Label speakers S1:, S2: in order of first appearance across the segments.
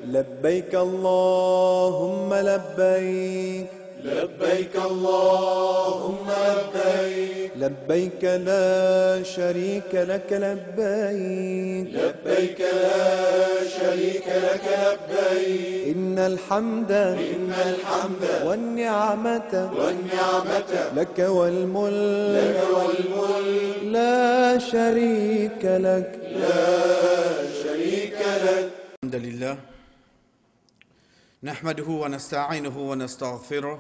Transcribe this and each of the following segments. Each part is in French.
S1: لبيك اللهم لبيك
S2: لبيك اللهم لبيك
S1: لبيك لا شريك لك لبيك
S2: لبيك لا شريك لك لبيك
S1: إن الحمد والنعمة لك والملك لا شريك لك
S3: الحمد لله نحمده ونستعينه ونستغفره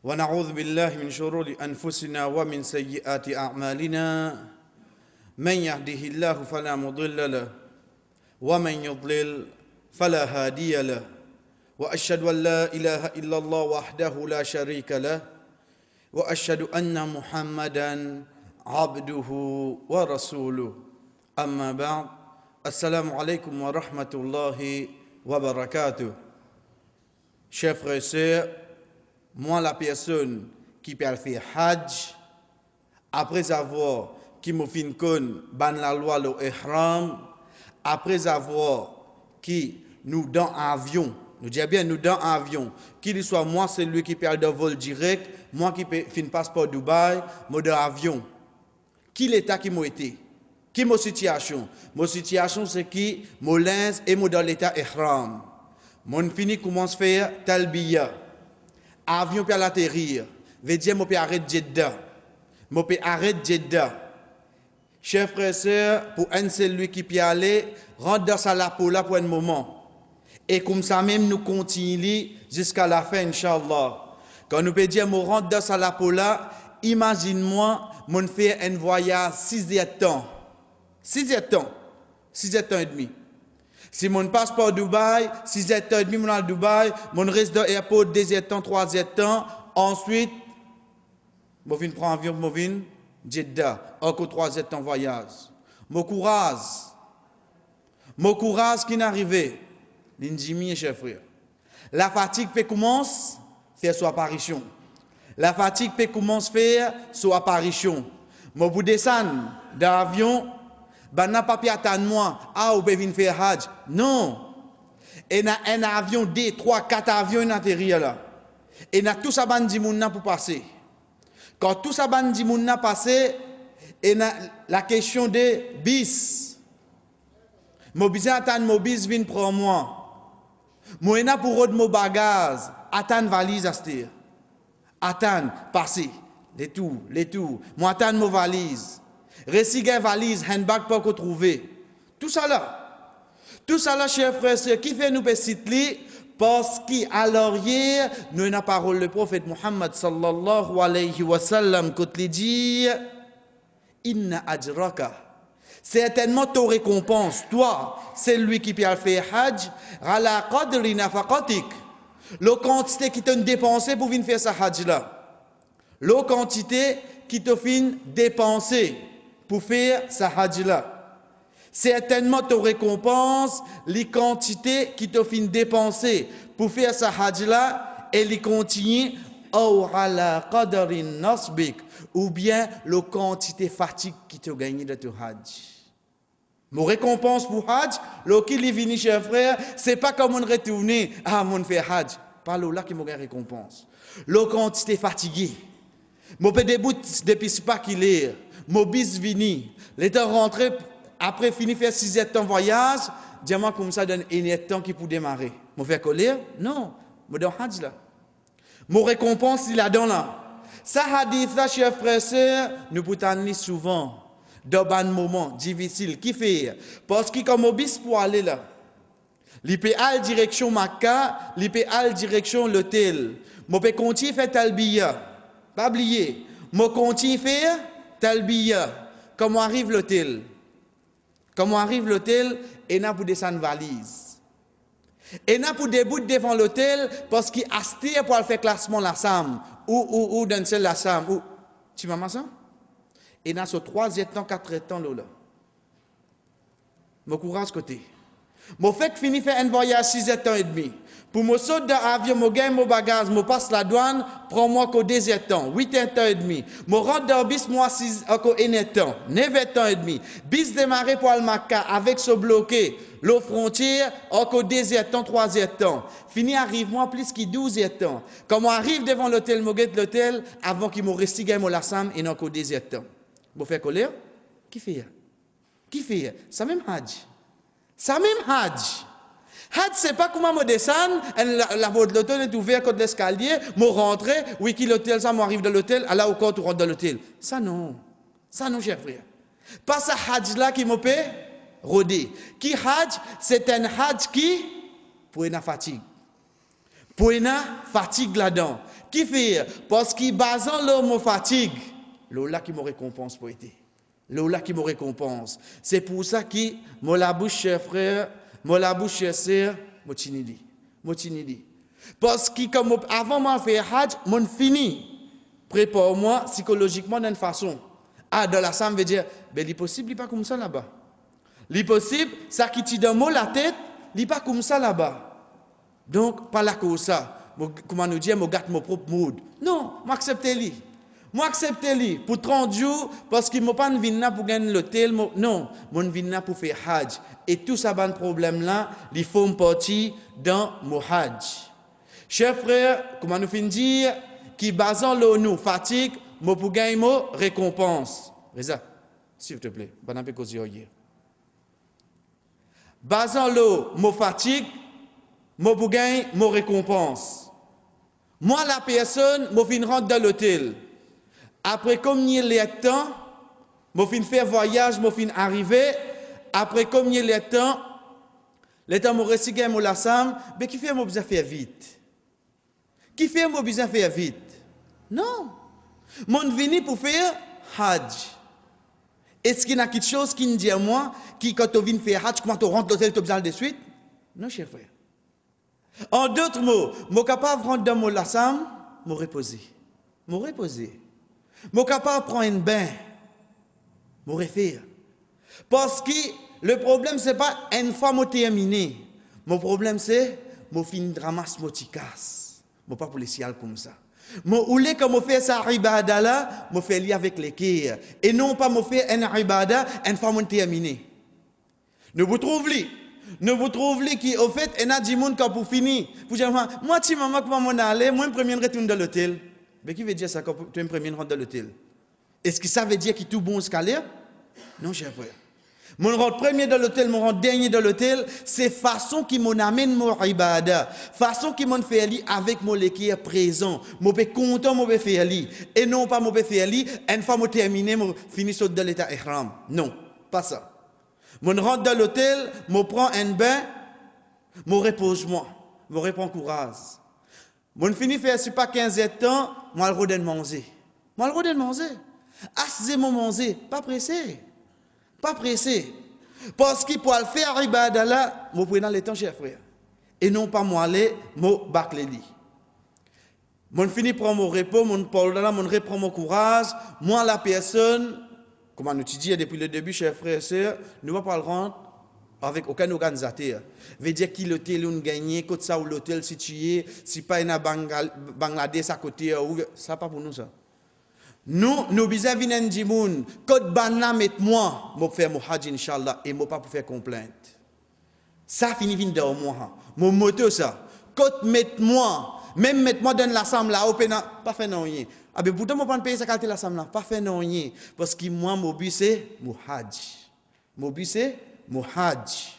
S3: ونعوذ بالله من شرور أنفسنا ومن سيئات أعمالنا من يهده الله فلا مضل له ومن يضلل فلا هادي له وأشهد أن لا إله إلا الله وحده لا شريك له وأشهد أن محمدا عبده ورسوله أما بعد السلام عليكم ورحمة الله وبركاته. Chers frères et sœurs, moi la personne qui peut faire Hajj, après avoir qui me fin con ban la loi le ihram, après avoir qui nous dans avion, nous disons bien nous dans avion, qu'il soit moi celui qui perd de vol direct, moi qui fin passeport Dubaï, moi dans avion. Qui l'état qui m'a été? Qui ma situation? Ma situation c'est qui mon linge et mon dans l'état ihram. Mon fini commence à faire talbiya. Avion peut atterrir. Veut dire mon peut arrêter Jeddah. Mon peut arrêter Jeddah. Chers frères et sœurs, pour un celui qui peut aller, rentre dans sa lapola pour un moment. Et comme ça même nous continuons jusqu'à la fin, Inch'Allah. Quand nous peut dire mon rentre dans sa lapola, imagine-moi, mon fait un voyage 6 temps. 6 temps et demi. Si mon passeport Dubaï, 6 temps et demi, mon à Dubaï, mon reste dans l'aéroport 2 temps, 3 temps, ensuite, je viens prendre avion, je viens Jeddah, encore 3 temps voyage. Mon courage qui n'est arrivé, l'injimi, chef frère. La fatigue peut commencer à faire son apparition. La fatigue peut commencer à faire son apparition. Mon bout descendre d'avion, ben n'a pas pu attendre moi, ou bien faire Hajj. Non. Et na un avion, 2, 3, 4 avions in atterrir là. Et na tout ça bandi mounna pour passer. Quand tout ça bandi mounna passer, et na la question de bis. Mo besoin attendre mo bis vient prendre moi. Moi na pour rod mo bagage, attendre valise astir. Attendre passer les tours. Moi attendre mo valise. Réciger valise, handbag pas qu'on trouver. Tout ça là, chers frères, ce qui fait nous petits parce qu'à hier, nous avons parole le prophète Muhammad sallallahu alayhi wa sallam, quand il dit Inna ajraka. Certainement, ta récompense, toi, c'est lui qui peut faire Hajj, ala qadri nafaqatik. La quantité qui t'a dépensé pour venir faire sa Hajj là. La quantité qui t'a fin dépensé pour faire sa Hajj là. Certainement, ta récompense, les quantités qui te fin dépenser pour faire sa Hajj là, et les continue ou ala qadarin nasbik, ou bien la quantité fatigue qui te gagne de ton Hajj. Mon récompense pour Hajj, le qui est venu, cher frère, c'est pas comme on retourne, mon fait Hajj. Pas là qui m'a récompense. La quantité fatiguée. Mon peut début depuis pas qu'il est. Mon bis vini. L'état rentré après fini faire 6 temps voyage, dis-moi comme ça donne un temps qui pour démarrer. Mon fait coller? Non. Mon dans Hajj là. Mon récompense il a dans là. Ça hadith là, chers frères et sœurs, nous pouvons souvent dans un moment difficile qui fait parce que comme bis pour aller là. L'IPA direction Makkah, l'IPA direction l'hôtel. Mon peut continuer faire talbiya. Pas oublier. Mon continue faire talbiya. Comment arrive l'hôtel? Et n'a pour descendre valise. Et n'a pour début devant l'hôtel parce qu'il a acheté pour faire classement la SAM ou dans celle la SAM ou tu m'as ça? Et n'a sur 3 temps 4 temps là. Mon courage côté. Mon fait fini faire un voyage 6 ans et demi. Pour me sauter dans l'avion, je gagne mon bagage, je passe la douane, prends-moi qu'au 2 ans, 8 ans et demi. Je rentre dans le bis, moi 6 ans, 9 ans et demi. Bis démarré pour le Maca avec ce bloqué, l'eau frontière, encore 2 ans, 3 ans. Fini arrive moi plus que 12 ans. Quand on arrive devant l'hôtel, je gagne l'hôtel avant qu'il me reste gagne mon lassam et encore 2 ans. Vous faites colère? Qui fait? Qui fait? Ça même Hadj. Ça même Hadj. Hadj, c'est pas comment me descendre, la voie de l'hôtel est ouverte contre l'escalier, me rentrer, oui, qui l'hôtel, ça m'arrive de l'hôtel, à là au corps, tu rentres dans l'hôtel. Ça non, cher frère. Pas ça Hadj là qui me peut rôder. Qui Hadj, c'est un Hadj qui, pour une fatigue. Pour une fatigue là-dedans. Qui fait? Parce qu'il basant l'homme fatigue, là qui me récompense pour été. Là qui me récompense. C'est pour ça que, moi la bouche, cher frère, moi la bouche, cher sœur, moi tinidi. Parce que comme avant moi faire Hadj, mon fini. Prépare-moi psychologiquement d'une façon. Ah, dans la salle, veut dire, ben, l'impossible, il n'est pas comme ça là-bas. L'impossible, ça qui tire dans moi la tête, il n'est pas comme ça là-bas. Donc, pas là comme ça. Comment nous dire, je garde mon propre mood. Non, m'acceptez-le. Moi, acceptez-le pour 30 jours parce qu'il ne m'a pas venir pour gagner l'hôtel. Non, je viens pour faire Hajj. Et tout ça, ban problème-là, il faut me partir dans mon Hajj. Chers frères, comment nous finissons dire, qui basant nous fatigue, moi pour gagner mon récompense. Reza, s'il te plaît, bon appétit hier. Basant mon fatigue, moi pour gagner mon récompense. Moi, la personne, moi fin rentre dans l'hôtel. Après combien de temps, je fin faire voyage, je fin arriver. Après combien de temps, le temps je récite mon lassam, mais qui fait mon besoin faire vite? Qui fait mon besoin faire vite? Non. Mon venu pour faire Hajj. Est-ce qu'il y a quelque chose qui me dit à moi, qui quand tu viens faire Hajj, comment tu rentres l'hôtel, tu as besoin de suite? Non, cher frère. En d'autres mots, je suis capable de rentrer dans mon lassam, me reposer. Me reposer. Je suis capable de prendre un bain, me refaire. Parce que le problème, ce n'est pas une fois que je terminé. Mon problème, c'est que je finis de ramasser mon ticasse. Je ne pas pour les ciels comme ça. Je voulais que je fasse ça ibada là, je fais lié avec les cœurs. Et non pas je fais un ibada une fois que je terminé. Ne vous trouvez Ne vous trouvez qui au fait, il y a des gens qui pour finir. Pour dire, moi, si maman, comment je aller, moi, je premier retourne dans l'hôtel. Mais qui veut dire ça quand tu es premier rentre dans l'hôtel? Est-ce que ça veut dire qu'il est tout bon escalier? Non, cher frère. Mon rentre premier dans l'hôtel, mon rentre dernier dans l'hôtel, c'est façon qui m'amène mon ibada, façon qui m'en fait aller avec mon qui est présent. Je suis content, je vais faire aller. Et non pas je vais faire aller, une fois que je terminé, je finis dans l'état ihram. Non, pas ça. Je rentre dans l'hôtel, je prends un bain, je repose-moi, je reprends courage. Je finis faire ce pas 15 ans, je vais redonner manger. Je vais redonner manger. Assez mon manger, pas pressé. Pas pressé. Parce qu'il pour le faire ibada là, je prends le temps, cher frère. Et non pas moi aller, je bac les lits. Je finis prendre mon repos, je reprends mon courage. Moi, la personne, comme on dit depuis le début, chers frères et sœurs, ne va pas le rendre avec aucun organisateur. Veut dire qu'il l'hôtel on gagné, côté ça ou l'hôtel situé, si pas un Bangladesh à côté, ça pas pour nous ça. Nous besoin venir dire moun, côté banna met moi, moi faire mon hajj inchallah et moi pas pour faire complainte. Ça finit vinn dans moi. Mon moto ça. Côté met moi, même met moi dans l'assemblée là, pas fait non rien. Ah ben pourtant moi pas payer ça qualité l'assemblée là, pas fait non rien parce que moi mon but c'est mon hajj. Mon but c'est mon hajj.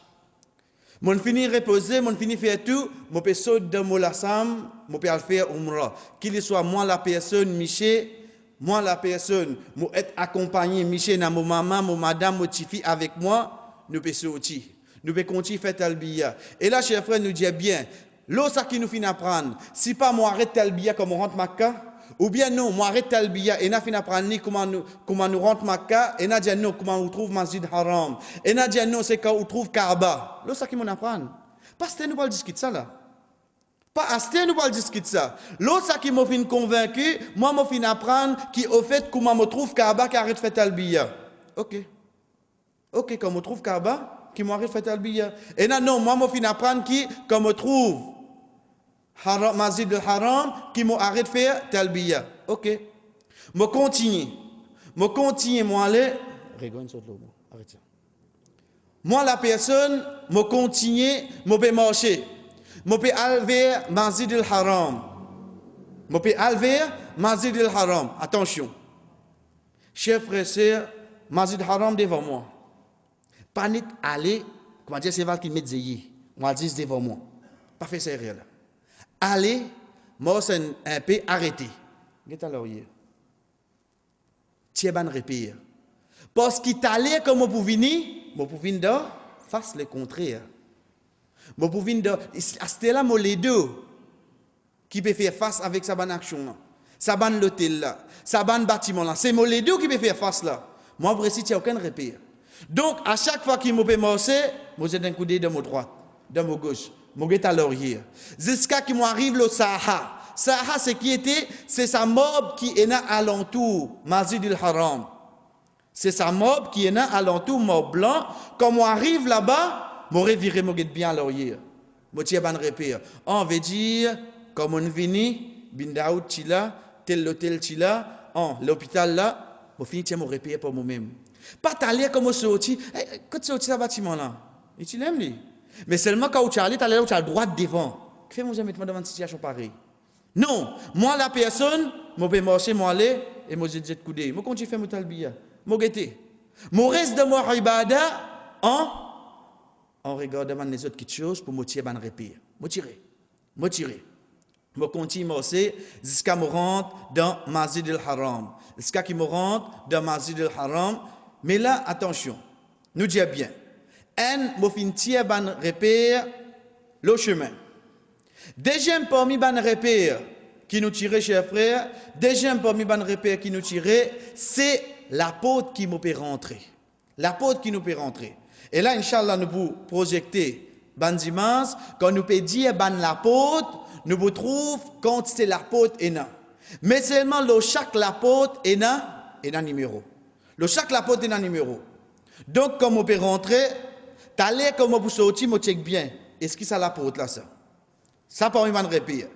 S3: Mon fini reposer, mon fini faire tout, mon peut sauter dans mon lassam, mon peut faire umrah. Qu'il soit moi la personne Miché, moi la personne, moi être accompagné Miché na mon maman, mon madame, mon tifi avec moi, nous peut sortir. Nous peut continuer faire talbiya. Et là chers frères nous dit bien, l'eau ça qui nous finit apprendre, si pas moi arrête talbiya comme on rentre Makka, ou bien non, moi arrête talbiya et n'a fin apprendre ni comment nous rentre Makka et n'a dit non comment on trouve Masjid Haram et n'a dit non c'est quand on trouve Kaaba. Là ça qui m'en apprendre. Pas c'était nous pas discuter ça là. Pas acheter nous pas discuter ça. L'autre ça qui m'a fin convaincu, moi m'a fin apprendre qui au fait comment on trouve Kaaba qui arrête faire talbiya. OK. OK quand on trouve Kaaba, qui m'arrive fait talbiya. Et non, moi, je finis apprendre qui, comme je trouve, Masjid al-Haram, qui m'arrête de faire talbiya. Ok. Je continue, moi, aller. Arrête ça. Moi, la personne, je continue, je peux marcher. Je peux aller vers Masjid al-Haram. Je peux aller vers Masjid al-Haram. Attention. Chers frères et sœurs, Masjid al-Haram devant moi. Pas net aller, comment dire, c'est Val qui met zéyi. Moi, je dis devant moi. Pas fait ça là. Aller, moi, c'est un peu arrêté. Qu'est-ce que tu as Tiens, ban répire. Parce qu'il t'allait comme vous venir, vous pouvez venir face le contraire. Vous pouvez venir c'était là, les deux qui peut faire face avec sa bonne action là. Sa bonne l'hôtel là, sa bonne bâtiment là. C'est les deux qui peut faire face là. Moi, après, il n'y a aucun repère. Donc, à chaque fois qu'il me marcher, vous êtes un coup de ma droite, de ma gauche, je suis à l'arrière. Jusqu'à qu'il m'arrive le Sahara. Sahara, c'est sa mob qui est là alentour, Masjid al-Haram. C'est sa mob qui est là alentour, mob blanc. Quand on arrive là-bas, je vais virer bien à l'arrière. Je vais un repère. On veut dire, comme on vient, Bindaout Chila, tel hôtel Chila, l'hôpital là, je finis mon repère pour moi-même. Pas t'aller comme on sorti, quand tu sorti dans le bâtiment là, et tu l'aimes lui. Mais seulement quand tu allais, tu as le droit devant. Fais-moi jamais mettre dans une situation pareille. Non, moi la personne, je vais marcher, moi aller, et moi je dis de couder. Moi quand tu fais mon talbiya, moi guetter. Moi reste de moi ibada en regardant les autres petites choses pour me tirer ban repère. Moi tirer. Je continue à marcher jusqu'à me rendre dans Masjid al-Haram. Jusqu'à qu'il me rentre dans Masjid al-Haram. Mais là, attention, nous disons bien. Un, je tirer ban repère le chemin. Deuxième parmi ban repère qui nous tirait, chers frères, deuxième parmi ban repère qui nous tirait, c'est l'apôtre qui nous peut rentrer. L'apôtre qui nous peut rentrer. Et là, Inch'Allah, nous pouvons projeter ban dimanche, quand nous pouvons dire ban l'apôtre, nous pouvons trouver quand c'est l'apôtre et non. Mais seulement le chaque l'apôtre et non numéro. Le chaque l'apôtre est un numéro. Donc, comme on peut rentrer, t'allais comme on peut sortir, on check bien. Est-ce que ça l'apôtre là, ça? Ça, parmi les repères.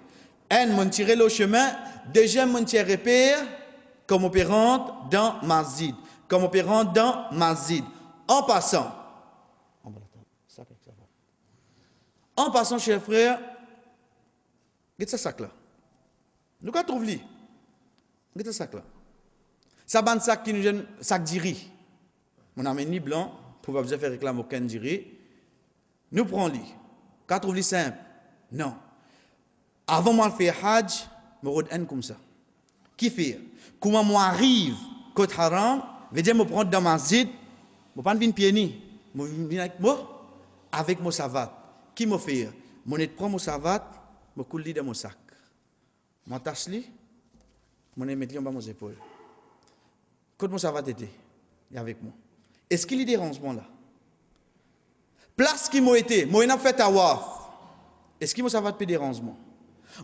S3: Un, on tire le chemin. Deuxième, on tire repère. Comme on peut rentrer dans Masjid. Comme on peut rentrer dans Masjid. En passant. En passant, chers frères, qu'est-ce que ça sac là? Nous qu'à trouver? Qu'est-ce que ça sac là? Ça ban sac qui nous donne sac d'iri. On amène ni blanc pour pas faire réclamer aucun d'iri. Nous prenons li. Qu'à trouver simple? Non. Avant moi de faire Hajj, je me comme ça. Qui fait? Comment moi arrive côté haram, veut dire me prendre dans ma zid, je ne pas venir pieds ni. Je viens avec moi, avec mon savate. Qui me fait? Je prends mon savate, je coule dans mon sac. Je tasse li, je mets dans mes épaules. Quand mon savate était, il est avec moi. Est-ce qu'il y a des dérangements là? Place qui m'a été, moi j'ai fait tawaf. Est-ce qu'il m'a savate pas des dérangements?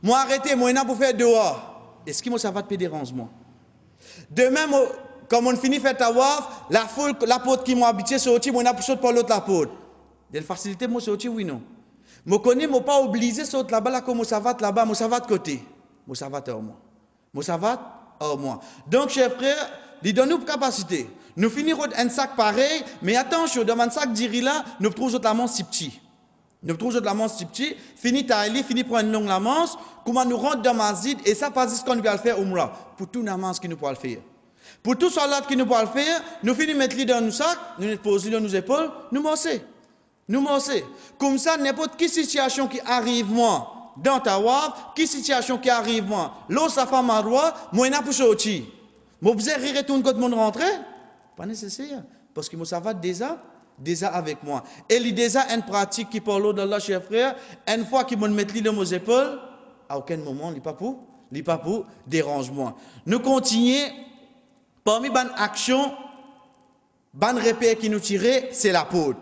S3: Moi arrêté, moi j'ai pour faire dehors. Est-ce qu'il m'a savate pas des dérangements? Demain, comme on finit faire tawaf, la foule, la porte qui m'a habitué sortir, moi j'ai pour sauter par l'autre la porte. De facilité, moi sortir, oui non. Je connais, je pas obligé de sauter là-bas, là, comme mon savate là-bas, mon savate côté. Mon savate en moi. Mon savate en moi. Donc, chers frères, il donne nous capacité. Nous finirons un sac pareil, mais attention, dans un sac d'iri là, nous trouvons la manche si petit. Nous trouvons la manche si petit, fini tailler, fini prendre une longue la manche, comment nous rentre dans Masjid, et ça pas ce qu'on va le faire Umrah, pour tout la manche qui nous peut le faire. Pour tout salat qui nous peut le faire, nous finissons mettre lui dans nos sacs, nous les posons dans nos épaules, nous morcer. Nous morcer. Comme ça, n'importe quelle situation qui arrive moi, dans ta waf, quelle situation qui arrive moi, l'eau ça fait ma roi, moi n'a pas sorti. Moi vous avez retourné quand mon rentrée? Pas nécessaire, parce que moi ça va déjà avec moi. Et il y a déjà une pratique qui parle d'Allah, chers frères, une fois qu'il me met dans mes épaules, à aucun moment, il n'est pas pour dérangement. Nous continuons, parmi les actions, les repères qui nous tirent, c'est l'apôtre.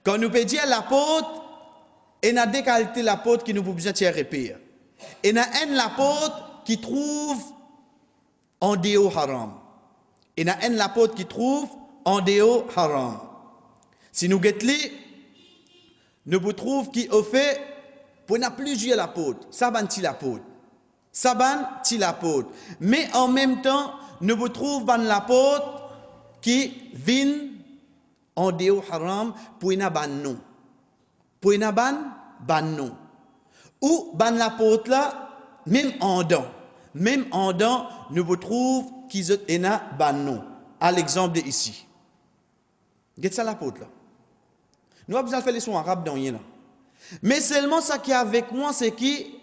S3: Quand nous peut dire l'apôtre, il y a deux qualités l'apôtre qui nous peut besoin de repères. Il y a un l'apôtre qui trouve en dehors haram. Il y a un l'apôtre qui trouve en dehors haram. Si nous guettons, nous vous trouvons qui au fait, pour n'a plusieurs l'apôtre, ça banti l'apôtre. Ça banti l'apôtre. Mais en même temps, nous vous trouvons ban l'apôtre qui vient en déo haram pour n'a ban non. Pour n'a ban non. Ou ban l'apôtre là, même en dedans, nous vous trouvons qui n'a ban non. À l'exemple de ici. Qu'est-ce ça l'apôtre là? Nous avons besoin de faire les sons arabes dans là. Mais seulement ça qui est avec moi, c'est qui,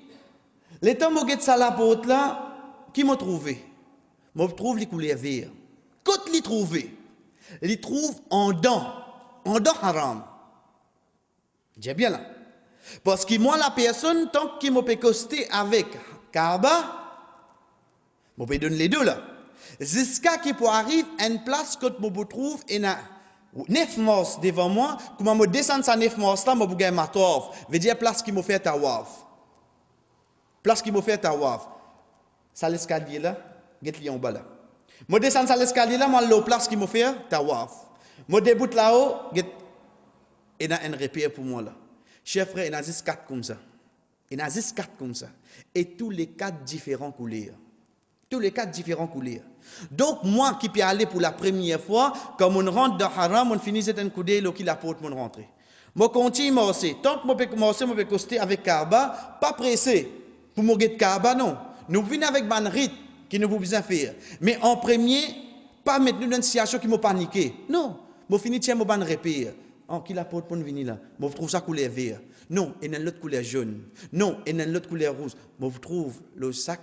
S3: les temps où ça l'apôtre là, qui m'a trouvé? M'a trouve les couleurs vertes. Quand les trouvé, les trouve en dents haram. J'ai bien là. Parce que moi, la personne, tant qu'il m'a peut coster avec Kaaba, je peux donner les deux là. Jusqu'à qu'il peut arriver à une place que je me trouve et 9 mars devant moi, comment me descendre ça 9 mars là, je vais ma tawaf. Veut dire place qui m'a fait tawaf. Place qui m'a fait tawaf. Ça l'escalier là, get li en bas là. Je descends ça l'escalier là, moi la place qui m'a fait tawaf. Je déboute là-haut, get et a un repère pour moi là. Chers frères, il y a juste 4 comme ça. Il y a juste 4 comme ça. Et tous les 4 différents couleurs. Tous les 4 différents couleurs. Donc, moi qui peux aller pour la première fois, comme on rentre dans Haram, on finit un coup d'œil qui la porte mon rentrée. Moi, continue à marcher. Tant que je peux commencer, je peux coster avec Kaaba, pas pressé. Pour me guetter Kaaba, non. Nous venons avec un rite qui nous vous besoin faire. Mais en premier, pas mettre nous dans une situation qui m'a paniqué. Non. Je finis tiens mon ban repère. Oh, qui la porte pour venir là? Je trouve ça couleur vert. Non, il y a l'autre couleur jaune. Non, il y a l'autre couleur rouge. Je trouve le sac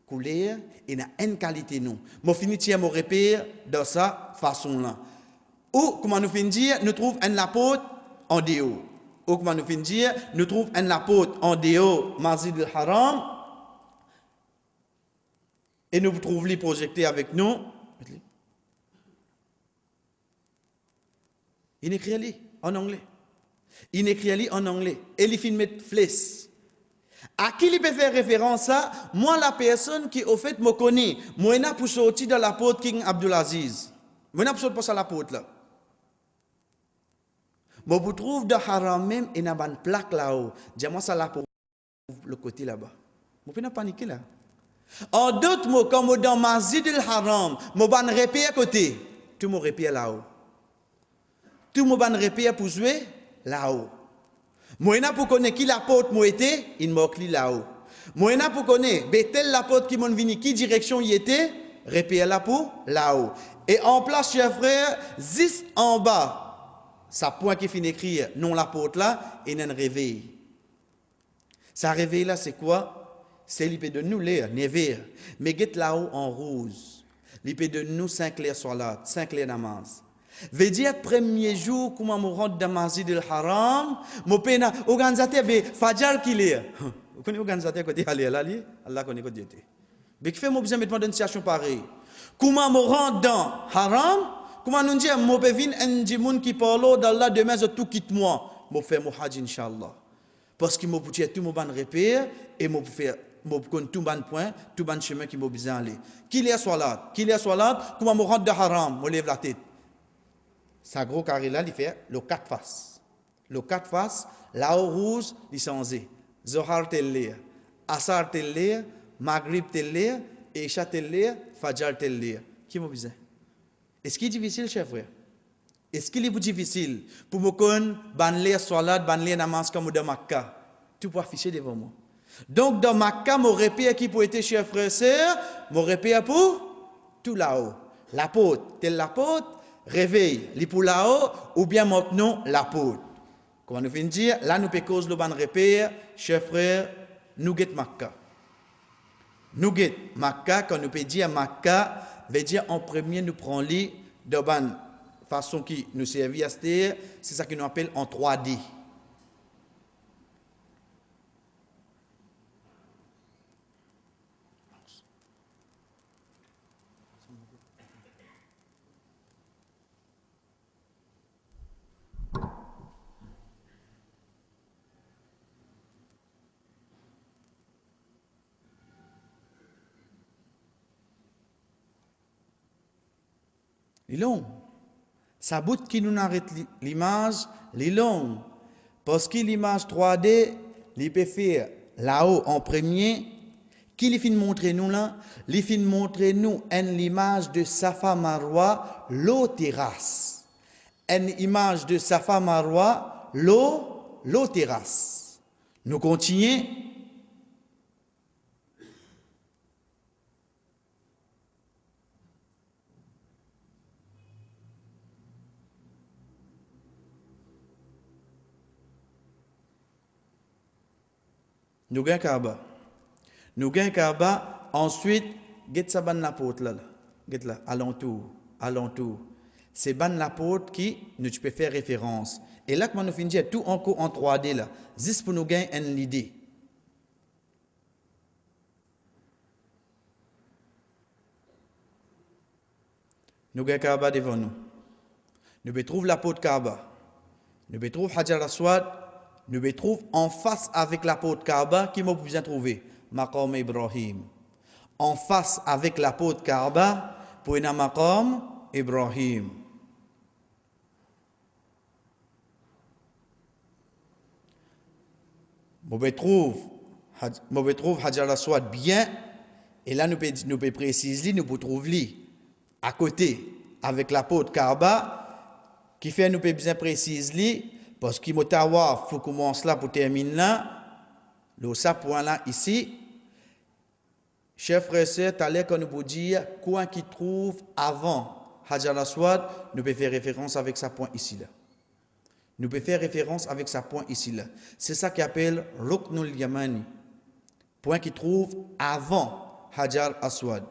S3: couleur, il y a une qualité non. Je finis tiens mon repère dans sa façon là. Ou, comment nous finissons dire, nous trouvons un apôtre en déo. Ou, comment nous finissons dire, nous trouvons un apôtre en déo, Masjid al-Haram. Et nous trouvons les projectés avec nous. Il écrit en anglais. Il écrit en anglais. Et il finit mettre flèche. À qui il peut faire référence à? Moi, la personne qui, au fait, me connaît. Moi, je pour sortir de l'apôtre King Abdulaziz. Moi, je pour sortir de l'apôtre là. Moi, vous trouve de haram même, il y a une plaque là-haut. Dis-moi ça là pour le côté là-bas. Vous pouvez pas paniquer là. En d'autres mots, comme dans Masjid al-Haram, je vais repère côté. Tout me repère là-haut. Tout le monde repère pour jouer là-haut. Moi, je pour connaître qui l'apôtre moi était, il m'a écrit là-haut. Moi, je pour connaître tel l'apôtre qui m'a venu, qui direction il était, repère là pour là-haut. Et en place, chers frères, juste en bas, ça point qui finit écrire non l'apôtre là, et un réveil. Ça réveil là, c'est quoi? C'est l'ipé de nous l'air, never. Mais get là-haut en rouge. L'ipé de nous 5 clairs salat, 5 clairs namaz. Veut dire, premier jour, comment je rentre dans Masjid al-Haram, je peux organisateur de Fajr qui est. Vous connaissez l'organisateur côté aller là, Allah connaît côté était. Mais qui fait moi besoin de mettre dans une situation pareille. Comment je rentre dans Haram, comment nous dire, je peux venir un djimoun qui parle d'Allah demain, je tout quitte moi. Je fais mon hajj, Inch'Allah. Parce que je peux faire tout mon repère et je peux faire tout bon point, tout bon chemin qui m'a besoin d'aller. Qui est salat? Comment je rentre dans Haram, je lève la tête. Ça gros carré là, il fait le 4 faces. Le 4 faces, là au rouge, il changé. Zohar tel lire, Asar tel lire, Maghrib tel lire, Isha tel lire, Fajr tel lire. Qui m'a besoin? Est-ce qu'il est difficile, chef frère? Est-ce qu'il est difficile pour me connaître, ban lire salat, ban lire namaz comme dans Makkah? Tout pour afficher devant moi. Donc dans Makkah, mon repère qui peut être, chef frère, sœur, mon repère pour tout là-haut. L'apôtre, tel l'apôtre, réveil, li pour là-haut, ou bien maintenant l'apôtre. Comment nous finissons dire, là nous peut cause le ban repère, chers frères, nous guette Makkah. Nous guette Makkah, quand nous peut dire Makkah, veut dire en premier nous prenons li de ban façon qui nous servit à c'est ça que nous appelle en 3D. Il est long. Ça bout qui nous arrête l'image, les longues. Parce que l'image 3D, il peut faire là-haut en premier. Qui les fin montrer nous là? Les fin montrer nous l'image de Safa Marwa, l'eau terrasse. Une image de Safa Marwa, l'eau terrasse. Nous continuons. Nous gagnons Kaaba. Nous gagnons Kaaba. Ensuite, get sa ban la porte là. Get là, alentour. C'est ban la porte qui nous peux faire référence. Et là, quand nous finissons tout encore en 3D là. Juste pour nous gagner une idée. Nous gagnons Kaaba devant nous. Nous trouvons la porte Kaaba. Nous trouvons Hajar Aswad. Nous trouvons en face avec la porte Kaaba qui m'a besoin trouver. Maqam Ibrahim. En face avec la porte Kaaba pour un Maqam Ibrahim. Nous trouvons Hajar Aswad bien. Et là, nous pouvons préciser, nous pouvons trouver à côté avec la porte Kaaba qui fait nous pouvons bien préciser parce qu'il faut commencer là pour terminer là. Le ça point là ici. Chef frère sœur, tout à l'heure quand nous pouvons dire quoi qui trouve avant Hajar Aswad, nous pouvons faire référence avec sa point ici là. Nous pouvons faire référence avec sa point ici là. C'est ça qu'on appelle Ruknul Yamani. Point qui trouve avant Hajar Aswad.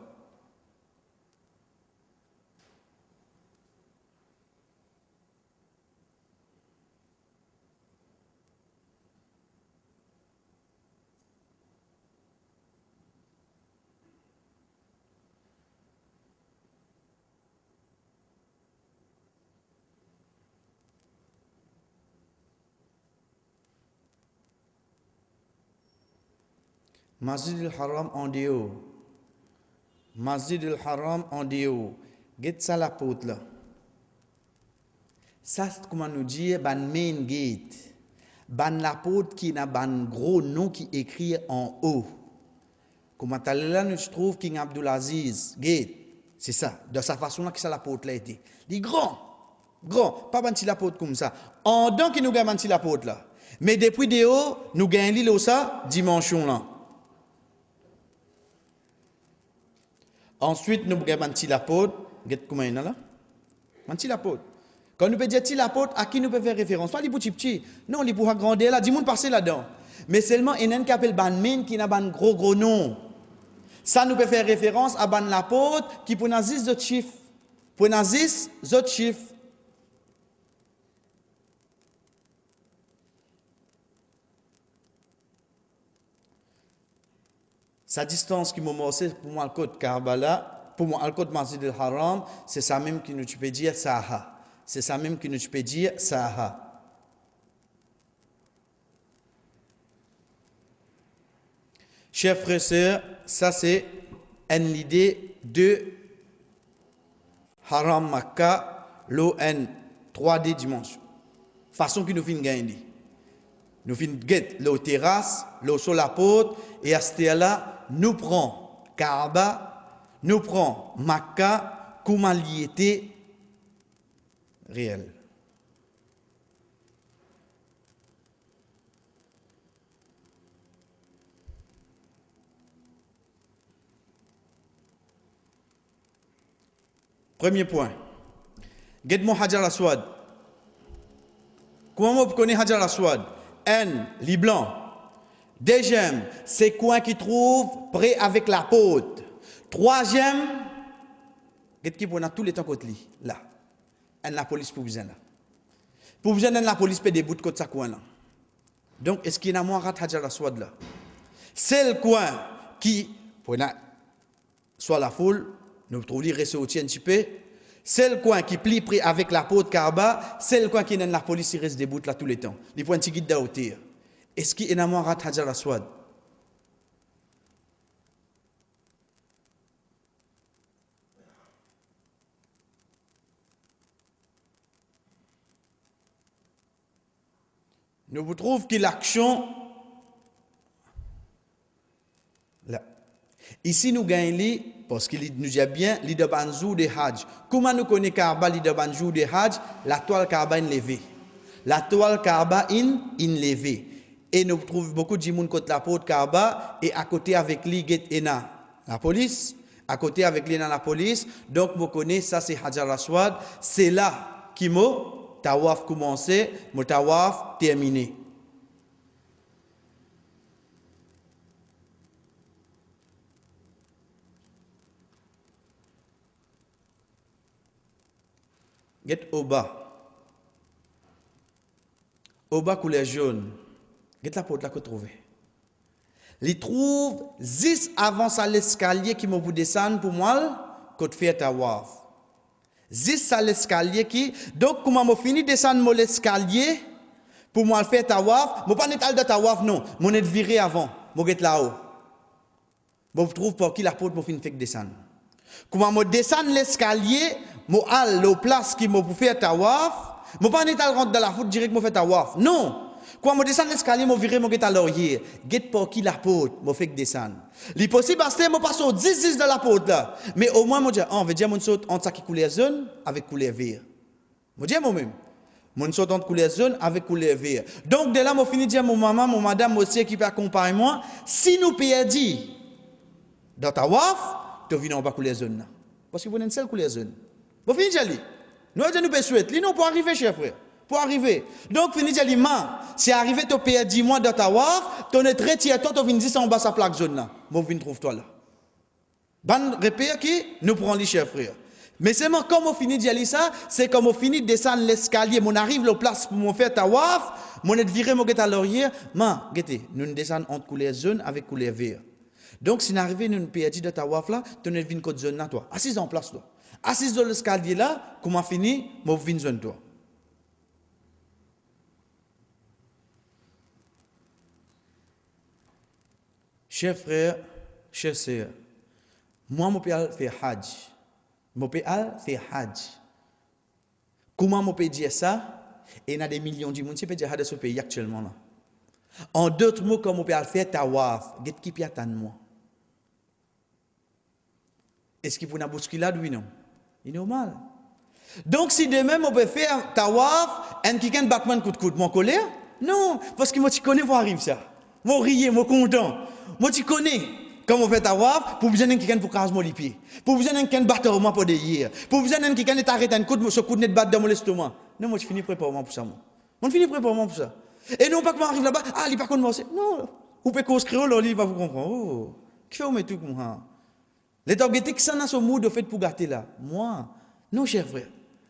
S3: Masjid al-Haram en dehors. Masjid al-Haram en dehors. Get ça la porte là. Ça, c'est comment nous dire, ban main gate. Ban la porte qui n'a ban gros nom qui écrit en haut. Comment là nous trouve King Abdulaziz gate. C'est ça. De sa façon là que ça la porte là été. Il grand. Pas ban la porte comme ça. En donc qui nous gagne la porte là. Mais depuis de haut, nous gagnons l'île ça dimension là. Ensuite, nous avons la porte. Comment il y a là? La porte. Quand nous pouvons dire la porte, à qui nous pouvons faire référence? Pas les petits. Non, les pour agrandir là, 10 monde passer là-dedans. Mais seulement, il y a un qui appelle Banmin qui n'a pas un gros nom. Ça, nous pouvons faire référence à Ban la porte qui pour nazis d'autres chiffres. Pour nazis d'autres chiffres. Sa distance qui m'a montré pour moi le code Karbala, pour moi le code Masjid al-Haram, c'est ça même qui nous peut dire Saha. C'est ça même qui nous peut dire Saha. Chers frères et sœurs, ça c'est une idée de Haram Makkah, l'ON 3D dimension. Façon qui nous fait gagner. Nous finissons l'eau terrasse, l'eau sur la porte, et à ce là nous prenons Kaaba, nous prenons Makkah, comment il était réel. Premier point. Guette-moi Hajar Aswad. Comment vous connaissez Hajar Aswad? N, li blanc. Deuxième, c'est quoi qui trouve près avec la porte. Troisième, qu'est-ce qui pour tous les temps côté là. Et la police pour besoin là. Pour besoin de la police peut des bouts de côté ça coin là. Donc est-ce qu'il y a moins rat Hajar Aswad là? C'est le coin qui pour soit la foule, nous trouvons les ressortir un petit peu. C'est le coin qui plie près avec la porte Kaaba, c'est le coin qui est dans la police, il reste debout là tous les temps. Les points de guide d'autir. Est-ce qu'il y a un rat Hajar Aswad? Nous vous trouvons que l'action là. Ici nous gagnons parce qu'il nous dit bien l'idée banjou de Hajj. Comment nous connaissons Kaaba l'idée banjou de Hajj? La toile Kaaba est levée. La toile Kaaba est levée. Et nous trouvons beaucoup de gens contre la porte Kaaba et à côté avec lui Ena la police. À côté avec lui la police. Donc vous connaissez ça c'est Hajar Aswad. C'est là qui m'a tawaf commencé, mon tawaf terminé. Get au bas. Au bas couleur jaune. Get la porte là que trouver. Il trouve 10 avant ça l'escalier qui m'a vous descendre pour moi, que faire tawaf. 10 à l'escalier qui donc comment me fini descendre mon l'escalier pour moi faire tawaf, moi pas net de tawaf non, mon net viré avant, moi get là-haut. Bon vous trouve pour qui la porte me fin fait descendre. Comment me descendre l'escalier, moi al la place qui me pour faire tawaf, moi pas net rentre dans la foule direct me faire tawaf. Non. Quand je descends l'escalier, je vire mon à l'oreiller. Get pour qui la porte, je fais descendre. Il possible parce que je passe au 10 de la porte là. Mais au moins, je dis, on veut dire, je saute entre qui couleur jaune avec couleur vert. Je dis moi-même. Je saute entre couleur jaune avec couleur vert. Donc, de là, je finis de dire, mon maman, mon madame aussi qui peut accompagner moi. Si nous perdons dans ta waf, tu viens en bas couleur jaune. Parce que vous avez une seule couleur jaune. Vous finissez de dire, nous avons besoin de nous pour arriver, cher frère. Pour arriver. Donc, fini de dire, si arrivé, tu payes 10 mois dans ta waf, tu es retiré, tu viens dire, en bas sa plaque jaune là. Moi, je trouve toi là. Ban repère qui nous prend les chers frères. Mais c'est moi, comme on finit de dire ça, c'est comme on finit de descendre l'escalier, on arrive à la place pour me faire ta waf, mon est viré, mon à l'oreiller, nous descendons entre couleur jaune avec couleur vert. Donc, si nous arrivons, nous payons de ta waf là, tu es venu côté jaune là, toi. Assise en place, toi. Assise dans l'escalier là, comment fini, moi, je viens jaune, toi. Chers frères, chers sœurs, moi, je peux faire Hajj. Je peux faire Hajj. Comment je peux dire ça? Et il y a des millions de gens qui peuvent dire Hajj dans ce pays actuellement. Là. En d'autres mots, comment je peux faire Tawaf? Qu'est-ce qui attend moi? Est-ce qu'il faut une bousculade? Oui, non. Il est normal. Donc, si demain, je peux faire Tawaf, et quelqu'un batman coup de coude, mon colère? Non, parce que moi, tu connais, voir arrive ça. Moi, rier, moi, content. Moi, tu connais comment on fait tawaf pour besoin d'un quelqu'un pour casser mon pied. Pour besoin d'un quelqu'un battre au moins pour derrière. Pour besoin d'un quelqu'un t'arrête un coup de ce coup de net battre dans mon estomac. Non, moi, je finis préparer pour ça. Moi, je finis préparer pour ça. Et non pas que moi arrive là-bas, ah, il pas contre moi. Non, vous pouvez cause créole, il va vous comprendre. Oh, qui fait tout comme ça? Les targetés qui sont dans ce mood au fait pour gâter là. Moi, non, cher frère.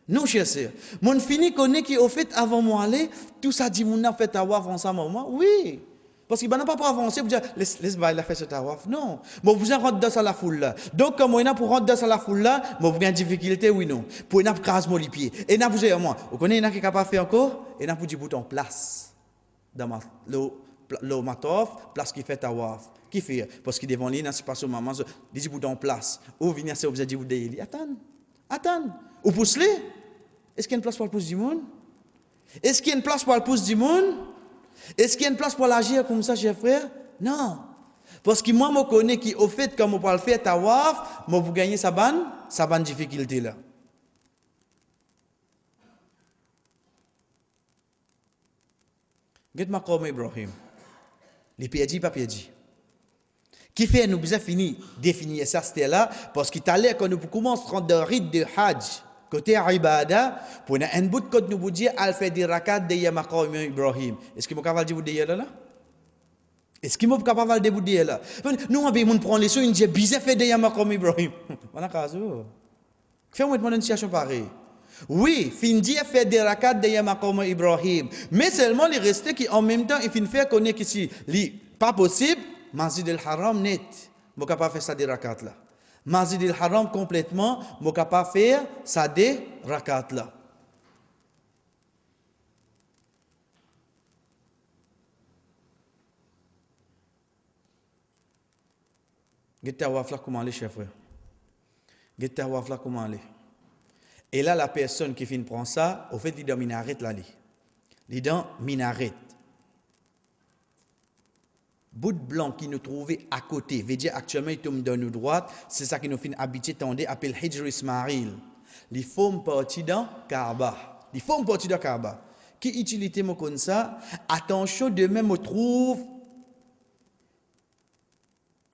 S3: Non, cher sœur. Mon fini connaît qui au fait avant moi aller, tout ça dit mon a fait tawaf ensemble moi. Oui. Parce qu'il n'a pas pour avancer pour dire, laisse la faire ce tawaf. Non. Bon, vous rentrez dans la foule là. Donc, comme on a pour rentrer dans la foule là, bon, vous avez une difficulté, oui, non. Pour une craser mon pied. Et n'a vous avez moi. Vous connaissez, il y a qui est capable de faire encore? Et n'a vous dit bouton place. Dans le matof, place qui fait tawaf. Qui fait? Parce qu'il devant lui, n'a pas son maman, il dit bouton place. Ou venir, c'est obligé de vous dire, attends. Ou pousse-les. Est-ce qu'il y a une place pour le pouce du monde? Est-ce qu'il y a une place pour le pouce du monde? Est-ce qu'il y a une place pour l'agir comme ça, chers frères? Non. Parce que moi, je connais qu'au fait, quand on peut le faire tawaf, je vais gagner sa bonne difficulté là. Get Maqam Ibrahim. Les pédis, pas pédis. Qui fait, nous besoin fini, définir ça, c'était là, parce qu'il t'allait quand nous commençons à rendre le rite de Hajj, côté Ibada, pour un bout de nous vous dire, al fait des rakat de Maqam Ibrahim. Est-ce que vous capable de vous dire là? Est-ce que vous capable de vous dire là? Nous, on va prendre les choses, on dit, bizarre fait de Maqam Ibrahim. On a casu. Fais-moi une situation pareille. Oui, fin dire fait des rakat de Maqam Ibrahim. Mais seulement les restés qui en même temps, il fin faire connaître qu'ici, pas possible, Masjid al-Haram net. Je ne peux pas faire ça des rakat là. Masjid al-Haram complètement, je ne peux pas faire ça des rakat là. Geta waf là comment aller, chef frère? Geta waf là comment aller? Et là, la personne qui prend ça, au fait, il est dans minaret là. Il est dans minaret. bout de blanc qui nous trouvait à côté, veut dire actuellement il tombe dans nous droite, c'est ça qui nous fait habiter tendez appelle Hijr Ismail. Les formes partie dans Kaaba. Les formes partie dans Kaaba. Qui utilité moi comme ça? Attention, demain me trouve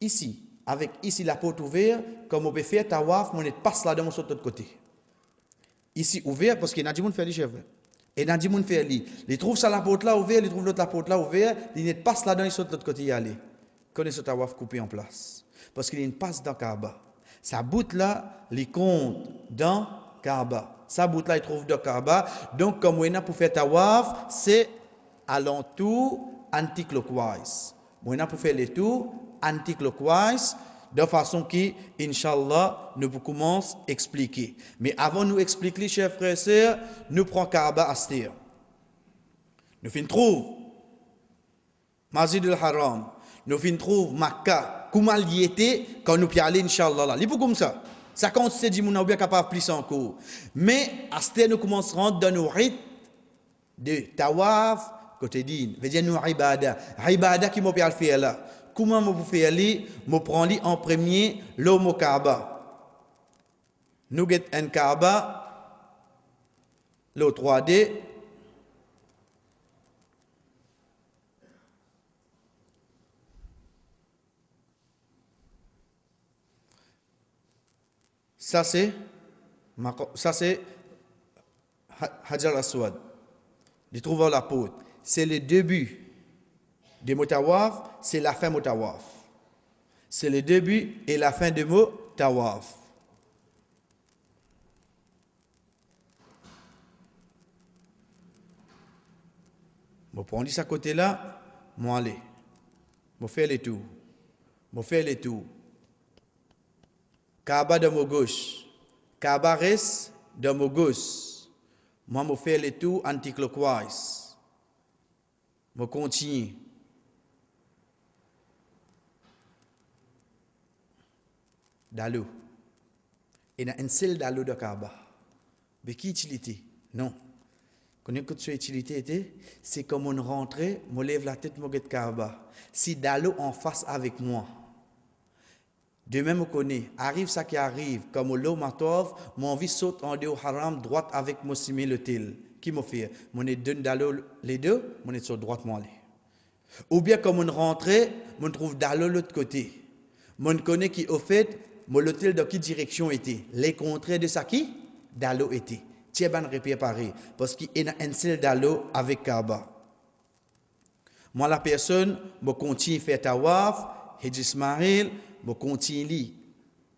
S3: ici, avec ici la porte ouverte, comme on peut faire tawaf, on passe là dans l'autre côté. Ici ouvert parce qu'il y a des gens qui font les cheveux. Et il y a des gens qui font les. Ils trouvent ça la porte là ouverte, ils trouvent l'autre la porte là ouverte, ils passent là dans l'autre côté y aller. Connaissez ce tawaf coupé en place. Parce qu'il y a une passe dans Kaaba. Sa bout là, les compte dans Kaaba. Sa bout là, il trouve dans Kaaba. Donc, comme on a pour faire tawaf, c'est alentour anti-clockwise. On a pour faire les tours anti-clockwise, de façon qui, Inch'Allah, nous commençons à expliquer. Mais avant de nous expliquer, chers frères et sœurs, nous prenons Kaaba à Astir. Nous finissons trouver Masjid al-Haram. Nous finissons trouver Makkah. Comment il était quand nous y aller, Inch'Allah. C'est comme ça. Ça compte, c'est dit, nous sommes capables de plus encore. Mais, à Astir, nous commençons à rentrer dans nos rites de tawaf, côté din. Veut dire, nous, ibada. Ibada qui m'a faire là. Comment je peux faire aller? Je prends en premier l'homme Kaaba. Nous avons un Kaaba, le 3D. Ça c'est Hajar al-Aswad. Je trouve la porte. C'est le début de Motawaf, c'est la fin de Motawaf. C'est le début et la fin de Motawaf. Je prends ce côté-là, je aller. Je fais les tours. Je fais les tours. Kaaba de mon gauche. Kaaba reste de mon gauche. Moi, je fais les tours anti-clockwise. Je continue. Dalo. Il y a un seul dalo de Kaaba. Mais qui utilité? Non. Connaissez que cette utilité était? C'est comme on rentrait, je lève la tête, je regarde Kaaba. Si dalo en face avec moi. De même, on connaît, arrive ça qui arrive, comme au Matov, mon envie saute en deux au haram, droite avec mon simé le tel. Qui m'a fait? Mon est deux dalo les deux, mon est sur droite, moi aller. Ou bien comme on rentrait, on trouve dalo l'autre côté. Mon connaît qui au fait, mon l'hôtel de quelle direction était? Les contraires de ça qui? Dalo était. Tiens, ben réparer. Parce qu'il y a un seul dalo avec Kaaba. Moi, la personne, je continue à faire tawaf, Hijr Ismail, je continue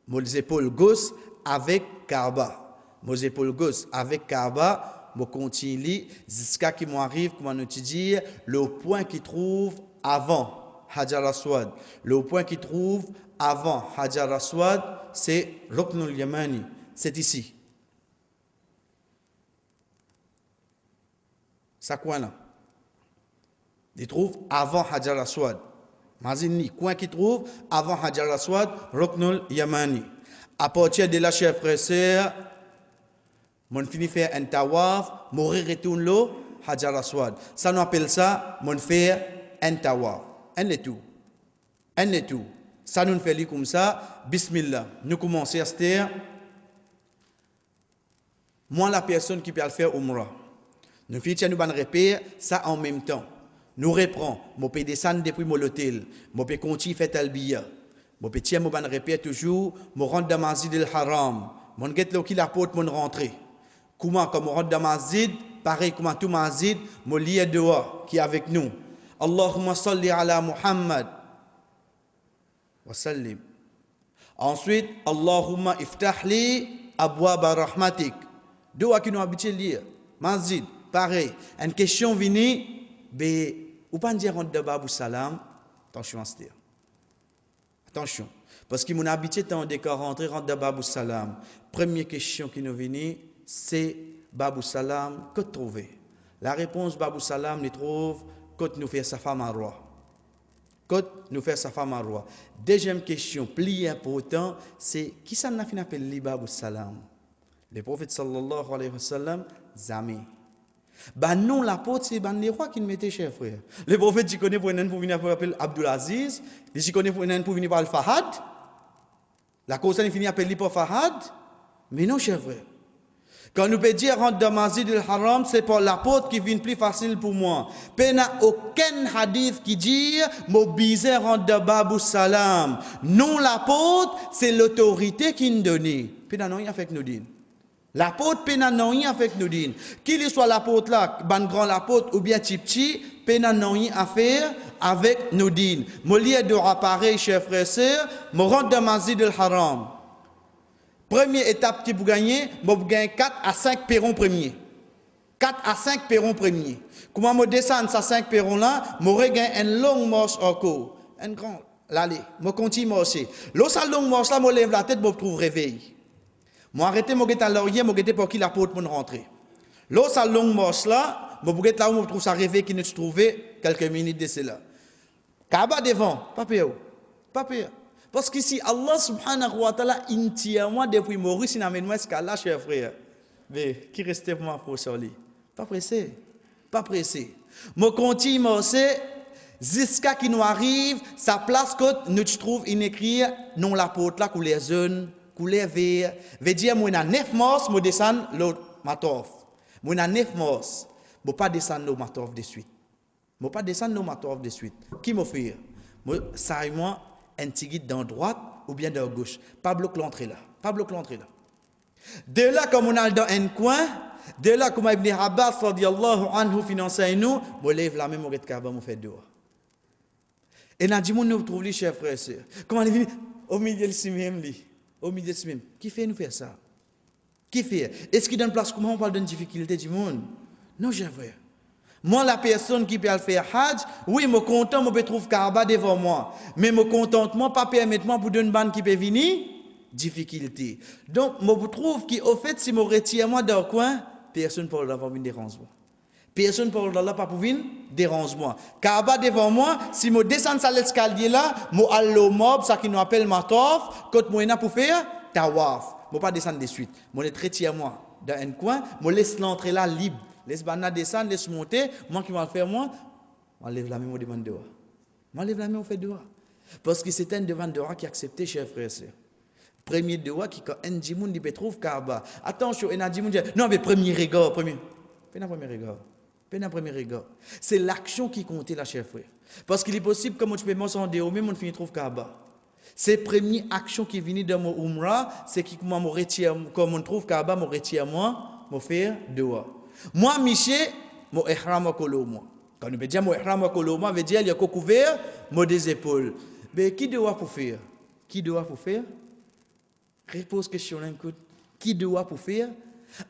S3: mes épaules gauche avec Kaaba. Mes épaules gauche avec Kaaba, je continue jusqu'à ce qu'il m'arrive, comment nous dire, le point qui trouve avant Hajar al-Aswad. Le point qui trouve avant Hajar al-Aswad, c'est Rukn al-Yamani. C'est ici. Ça coin là. Il trouve avant Hajar al-Aswad. Mazini, coin qui trouve avant Hajar al-Aswad, Ruknul Yamani. À partir de là, chers frères et sœurs, mon fini faire un tawaf, mourir retourne l'eau, Hajar al-Aswad. Ça nous appelle ça, mon faire un tawaf. Un et tout. Un et tout. Ça nous fait comme ça, Bismillah. Nous commençons à se dire, moi la personne qui peut le faire Umrah. Nous faisons nous répéter ça en même temps. Nous reprenons, je peux descendre depuis mon hôtel, je peux continuer à faire talbiya. Je peux tiens, je répète toujours, je rentre dans Masjid al-Haram. Je get là qui la porte, je rentre. Comment, comme je rentre dans Masjid, pareil comme tout Masjid, je lis dehors qui est avec nous. Allahumma salli ala Muhammad. Wa sallim. Ensuite, Allahumma iftahli abwaba rahmatik. Dehors qui nous habitués à lire. Masjid, pareil. Une question venue, mais ou pas dire rentre de Babou Salam, attention à ce dire. Attention. Parce que mon habitué dans des cas rentre de Babou Salam. Première question qui nous vient, c'est Babou Salam, que trouver? La réponse Babou Salam, nous trouve quand nous fait sa femme à roi. Quand nous fait sa femme à roi. Deuxième question, plus important, c'est qui ça n'a fait appeler Babou Salam? Le prophète sallallahu alayhi wa sallam, jamais. Ben non, l'apôtre, c'est ben les rois qui nous mettaient, chers frères. Le prophète, tu connais pour une pour venir pour appeler Abdulaziz, tu connais pour une pour venir par le Fahad. La cause, il finit à appeler pour Fahad. Mais non, chers frères. Quand nous pouvons dire rentre dans Masjid al-Haram, c'est pour l'apôtre qui vient plus facile pour moi. Il n'y a aucun hadith qui dit mobiliser rentre dans Babou Salam. Non, l'apôtre, c'est l'autorité qui nous donne. Puis il n'y a rien avec nous dire. L'apôtre, il n'y a rien avec nous dire. Qu'il soit l'apôtre là, ban grand l'apôtre ou bien Tipchi, il n'y a rien à faire avec nous dire. Mon lieu de pareil, chers frères et sœurs, je rentre dans Masjid al-Haram. Première étape qui vous gagnez, vous gagnez 4 à 5 perrons premiers. 4 à 5 perrons premiers. Comment je descends ces 5 perrons là, je gagne une longue marche encore. Un grand, l'allée. Je continue à marcher. Lorsque cette longue marche là, je lève la tête, je trouve réveil. Je arrête, je suis à l'oreiller, je suis pour qui l'apôtre pour rentrer. Lorsque cette longue marche là, je suis là où je trouve ça réveil qui ne se trouvait quelques minutes de cela. Kaaba devant, pas peur. Pas peur. Parce qu'ici, Allah subhanahu wa ta'ala, entièrement depuis Maurice, il amène moi jusqu'à là, cher frère. Mais qui restait pour moi pour sortir? Pas pressé. Pas pressé. Mon continue, c'est jusqu'à qui nous arrive, sa place que nous trouvons inécrit, non la porte là, couleur jaune, couleur vert. Veut dire, moi, à 9 mars, je descends l'autre matov. Moi, à 9 mars, je ne pas descendre l'autre matov de suite. Je ne pas descendre l'autre matov de suite. Qui m'a fait? Moi, ça et moi, un petit guide dans droite ou bien dans gauche. Pas bloquer l'entrée là. Pas bloquer l'entrée là. De là, comme on a dans un coin, de là, comme Ibn Abbas, radiyallahu anhu, financé nous, je lève la même oreille de Kaaba, je fais dehors. Et n'a dit, nous trouve les chers frères et sœurs. Comment il vient au milieu de ce même lit? Au milieu de ce même. Qui fait nous faire ça? Qui fait? Est-ce qu'il donne place? Comment on parle d'une difficulté du monde? Non, j'ai vrai. Moi, la personne qui peut faire Hajj, oui, je suis content, je peux trouver Kaaba devant moi. Mais je contentement, pas permettre moi pour une bande qui peut venir, difficulté. Donc, je trouve qu'au fait, si je retire moi dans le coin, personne ne peut avoir une dérangement. Personne ne peut pas pour venir dérangement. Kaaba devant moi, si je descends sur l'escalier là, je aller au mob, ça qui nous appelle mataf, quand je suis pour faire tawaf. Je ne pas descendre de suite. Je retire moi dans un coin, je laisse l'entrée là libre. Laisse banana descendre, laisse monter. Moi qui vais le faire, moi lève la main, on demande dehors. Moi lève la main, on fait dehors. Parce que c'est un devant dehors qui a accepté, chers frères et sœurs. Premier dehors qui, quand un djimoun dit, trouve Kaaba. Attention, un djimoun dit, non, mais premier regard, premier. Fais un premier regard. Fais un premier regard. C'est l'action qui compte là, chers frères. Parce qu'il est possible, comme tu peux m'en en dehors, même on finit trouve Kaaba. C'est la première action qui vient dans mon umrah, c'est que moi, je retire, comme on trouve Kaaba, je retire moi, je fais dehors. Moi, Michel, mon ihram kolo moi. Quand nous disons mon ihram kolo moi, veut dire il y a couvert mon des épaules. Mais qui doit pour faire? Qui doit pour faire? Repose question là, écoute. Qui doit pour faire?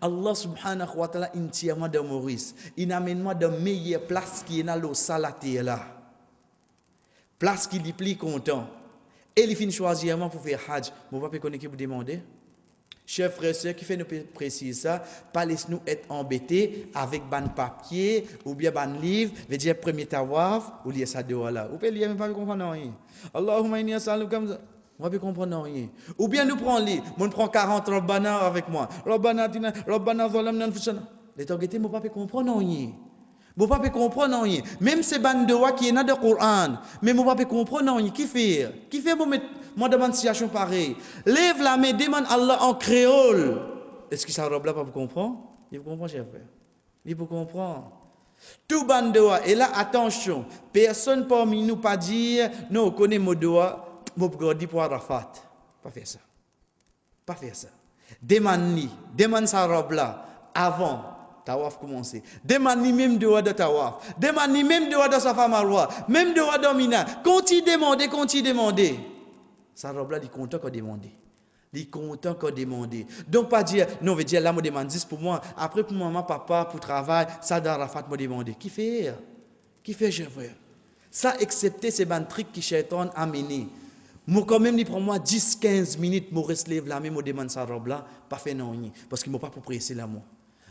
S3: Allah subhanahu wa ta'ala entièrement dans Maurice. Il amène moi dans meilleure place qui est dans le salaté là. Place qui est plus content. Et il finit choisir pour faire Hajj. Mon papa connaît qui vous demander? Chers frères et sœurs, qui fait nous préciser ça, pas laisse-nous être embêtés avec ban papier ou bien ban livre, veut dire premier tawaf ou lire ça dehors là. Ou peut lire même pas comprendre rien. Allahumma inni as'aluka comme ça. On va pas comprendre rien. Ou bien nous prenons livre, on prend 40 Rabbana avec moi. Rabbana tina, Rabbana zalamna anfusana. Les t'embêter, moi pas comprendre rien. Moi pas comprendre rien. Même ces ban dehors qui est dans le Coran, mais moi pas comprendre rien. Qui fait? Qui fait moi demande situation pareille. Lève la main, demande Allah en créole. Est-ce que ça robe là pas vous comprendre? Il vous comprend, cher frère. Il vous comprend. Tout bandoa. Et là, attention. Personne parmi nous pas dire, non, on connaît mon doigt, mon gardi pour Arafat. Pas faire ça. Pas faire ça. Demande sa robe là avant. Tawaf commencer. Demande même doigt de tawaf. Demande même doigt de sa femme Marwa. Même doigt de Mina. Continue demander. Ça robe là, il est content qu'on demande. Il est content qu'on demande. Donc, pas dire, non, veut dire, là, je demande 10 pour moi. Après, pour maman, papa, pour travail, ça, dans Rafat, je demande. Qui fait, cher frère? Ça, excepté ces bandes trucs qui Shaitan a mené. Moi, quand même, il prend moi 10-15 minutes, je reste lève là, mais je demande sa robe là, pas fait non. Parce qu'il ne m'a pas pour presser là, moi.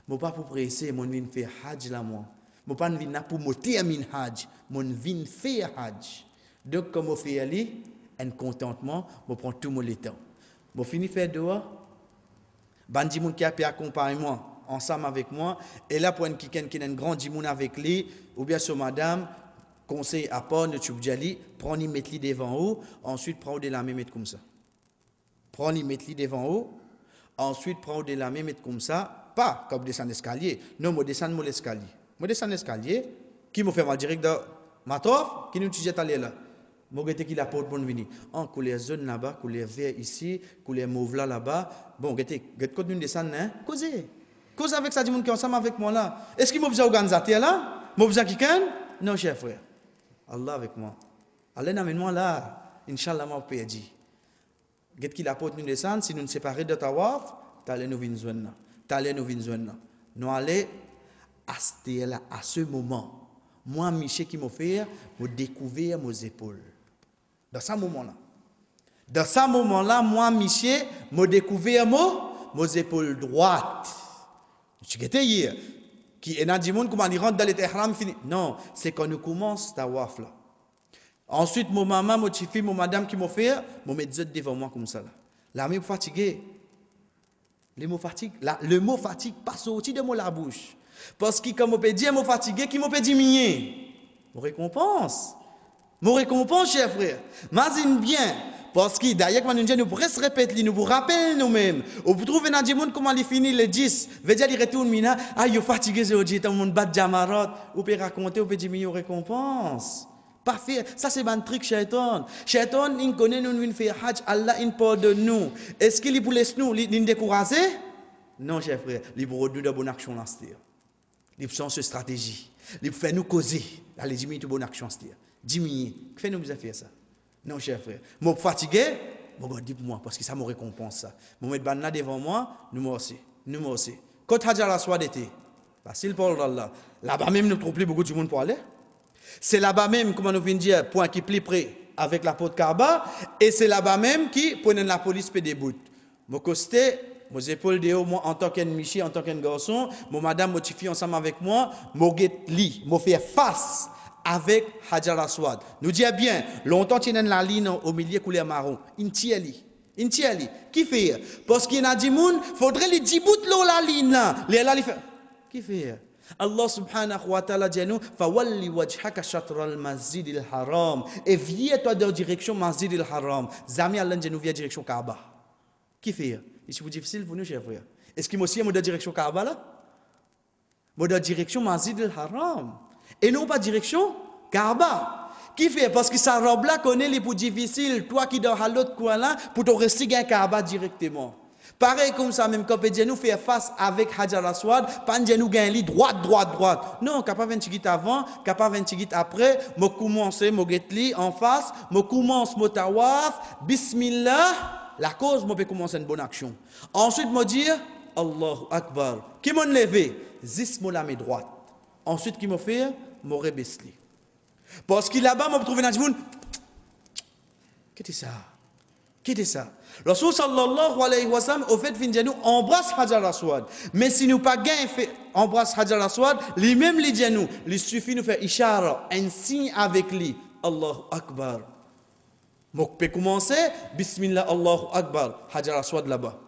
S3: Je ne pas pour presser, je viens faire Hajj là, moi. Je ne pas venir pour me terminer Hajj. Je viens faire Hajj. Donc, comme je fais aller, un contentement, je prends tout mon temps. Je finis faire dehors. Bandi moun qui a pu accompagner moi. ensemble avec moi. Et là, pour un qui a un grand dimoun avec lui, ou bien sur madame, conseil à part, ne tchoubdjali, prends-y, mets-le devant eux, ensuite prends de la main, mettre comme ça. Prends-y, mets-le devant eux, ensuite prends de la main, mettre comme ça, pas comme descendre l'escalier, non, moi descendre l'escalier. Moi descendre l'escalier, qui m'a fait mal direct dans ma tof, qui nous tient allé là. Moi, je qui la porte pour venir. En couleur jaune là-bas, couleur vert ici, couleur mauve là-bas. Bon, je continue de descendre, hein? Cause avec ça, du monde qui est ensemble avec moi là. Est-ce qu'il m'a besoin d'organisateur là? M'a besoin de quelqu'un? Non, cher frère. Allah avec moi. Allah amène-moi là. Inch'Allah, m'a perdu. Je qui la porte nous descendre, si nous nous séparons de Tawaf, t'allais nous venir zone. T'allais nous venir zone. Nous allons à ce moment. Moi, Michel qui m'a fait, me découvrir mes épaules. Dans ce moment-là. Dans ce moment-là, moi, Michel, me découvert mes épaules droites. Je suis hier. Qui est dans le monde, comment il rentre dans l'Ihram fini. Non, c'est quand nous commençons tawaf là. Ensuite, mon maman, mon petit fille, mon madame qui m'a fait, me mettre devant moi comme ça là. Là, je suis fatigué. Le mot fatigue passe sorti de la bouche. Parce que comme on peut dire, je suis fatigué, qui m'a peut diminuer. Mon récompense, cher frère. Imagine bien. Parce que d'ailleurs, quand nous disons, nous pourrions se répéter, nous vous rappelons nous-mêmes. Ou vous trouvez dans le monde comment il finit le 10. Veut dire, il retourne, mina, ah, il est fatigué, c'est aujourd'hui, tout le monde bat Jamarot. Ou peut raconter, ou peut diminuer aux récompenses. Pas faire. Ça, c'est un truc, Shaitan. Shaitan, il connaît, nous, nous fait Hajj, Allah, il pardonne nous. Est-ce qu'il vous laisse nous, il nous décourager? Non, cher frère. Il vous redonne de bonne action, là, c'est-à-dire. Il fait une stratégie. Il fait nous causer. Allez, diminuer de bonne action, c'est-à-dire. Diminuer. Que fait nous vous faire ça? Non, cher frère. Je suis fatigué. Bon, dis pour moi, parce que ça me récompense ça. Je vais mettre devant moi, nous aussi. Quand Hajar Aswad était, facile pour Allah. Là-bas même, nous ne trouvons plus beaucoup de monde pour aller. C'est là-bas même, comme nous venons de dire, point qui est plus près avec la porte Kaaba. Et c'est là-bas même qui prenait la police pour des bouts. Je costais, mes épaules de haut, moi, en tant qu'un en tant qu'un garçon, mon madame, mon fille ensemble avec moi, je fais face avec Hajar Aswad. Nous disons bien, longtemps tu as la ligne au milieu couleur marron. Intiali. Qui fait? Parce qu'il y a des gens, il faudrait les 10 bouts de la ligne là. Qui fait? Allah subhanahu wa ta'ala dit nous, fawalli wajhaka shatra al-masjid al-haram. Et viens-toi dans la direction masjid al-haram. Zami Allah dit nous viens direction Kaaba. Qui fait? C'est plus difficile pour nous, chers frères. Est-ce qu'il y a aussi une direction Kaaba là? Une direction masjid al-haram. Et non pas direction Kaaba. Qui fait? Parce que sa robe là connaît les plus difficiles. Toi qui dans l'autre coin là, pour te rester à Kaaba directement. Pareil comme ça, même quand nous faire face avec Hajar Aswad, pas nous gagner droite. Non, capable 20 minutes avant, capable 20 minutes après, je commence, je en face, je commence mon tawaf, bismillah, la cause, je peux commencer une bonne action. Ensuite, je dis, Allahu Akbar. Qui m'a levé? Zis la main droite. Ensuite, qui m'a fait? Je rebaisse. Parce que là-bas, je me trouve dans le monde. Qu'est-ce que c'est ça? Rasul sallallahu alayhi wa sallam, au fait, nous embrasse Hajar Aswad. Mais si nous pas gain fait embrasse Hajar Aswad, lui-même lui dit nous, il suffit de faire ishara, un signe avec lui. Allahu Akbar. Je peux commencer, bismillah, Allahu Akbar, Hajar Aswad là-bas.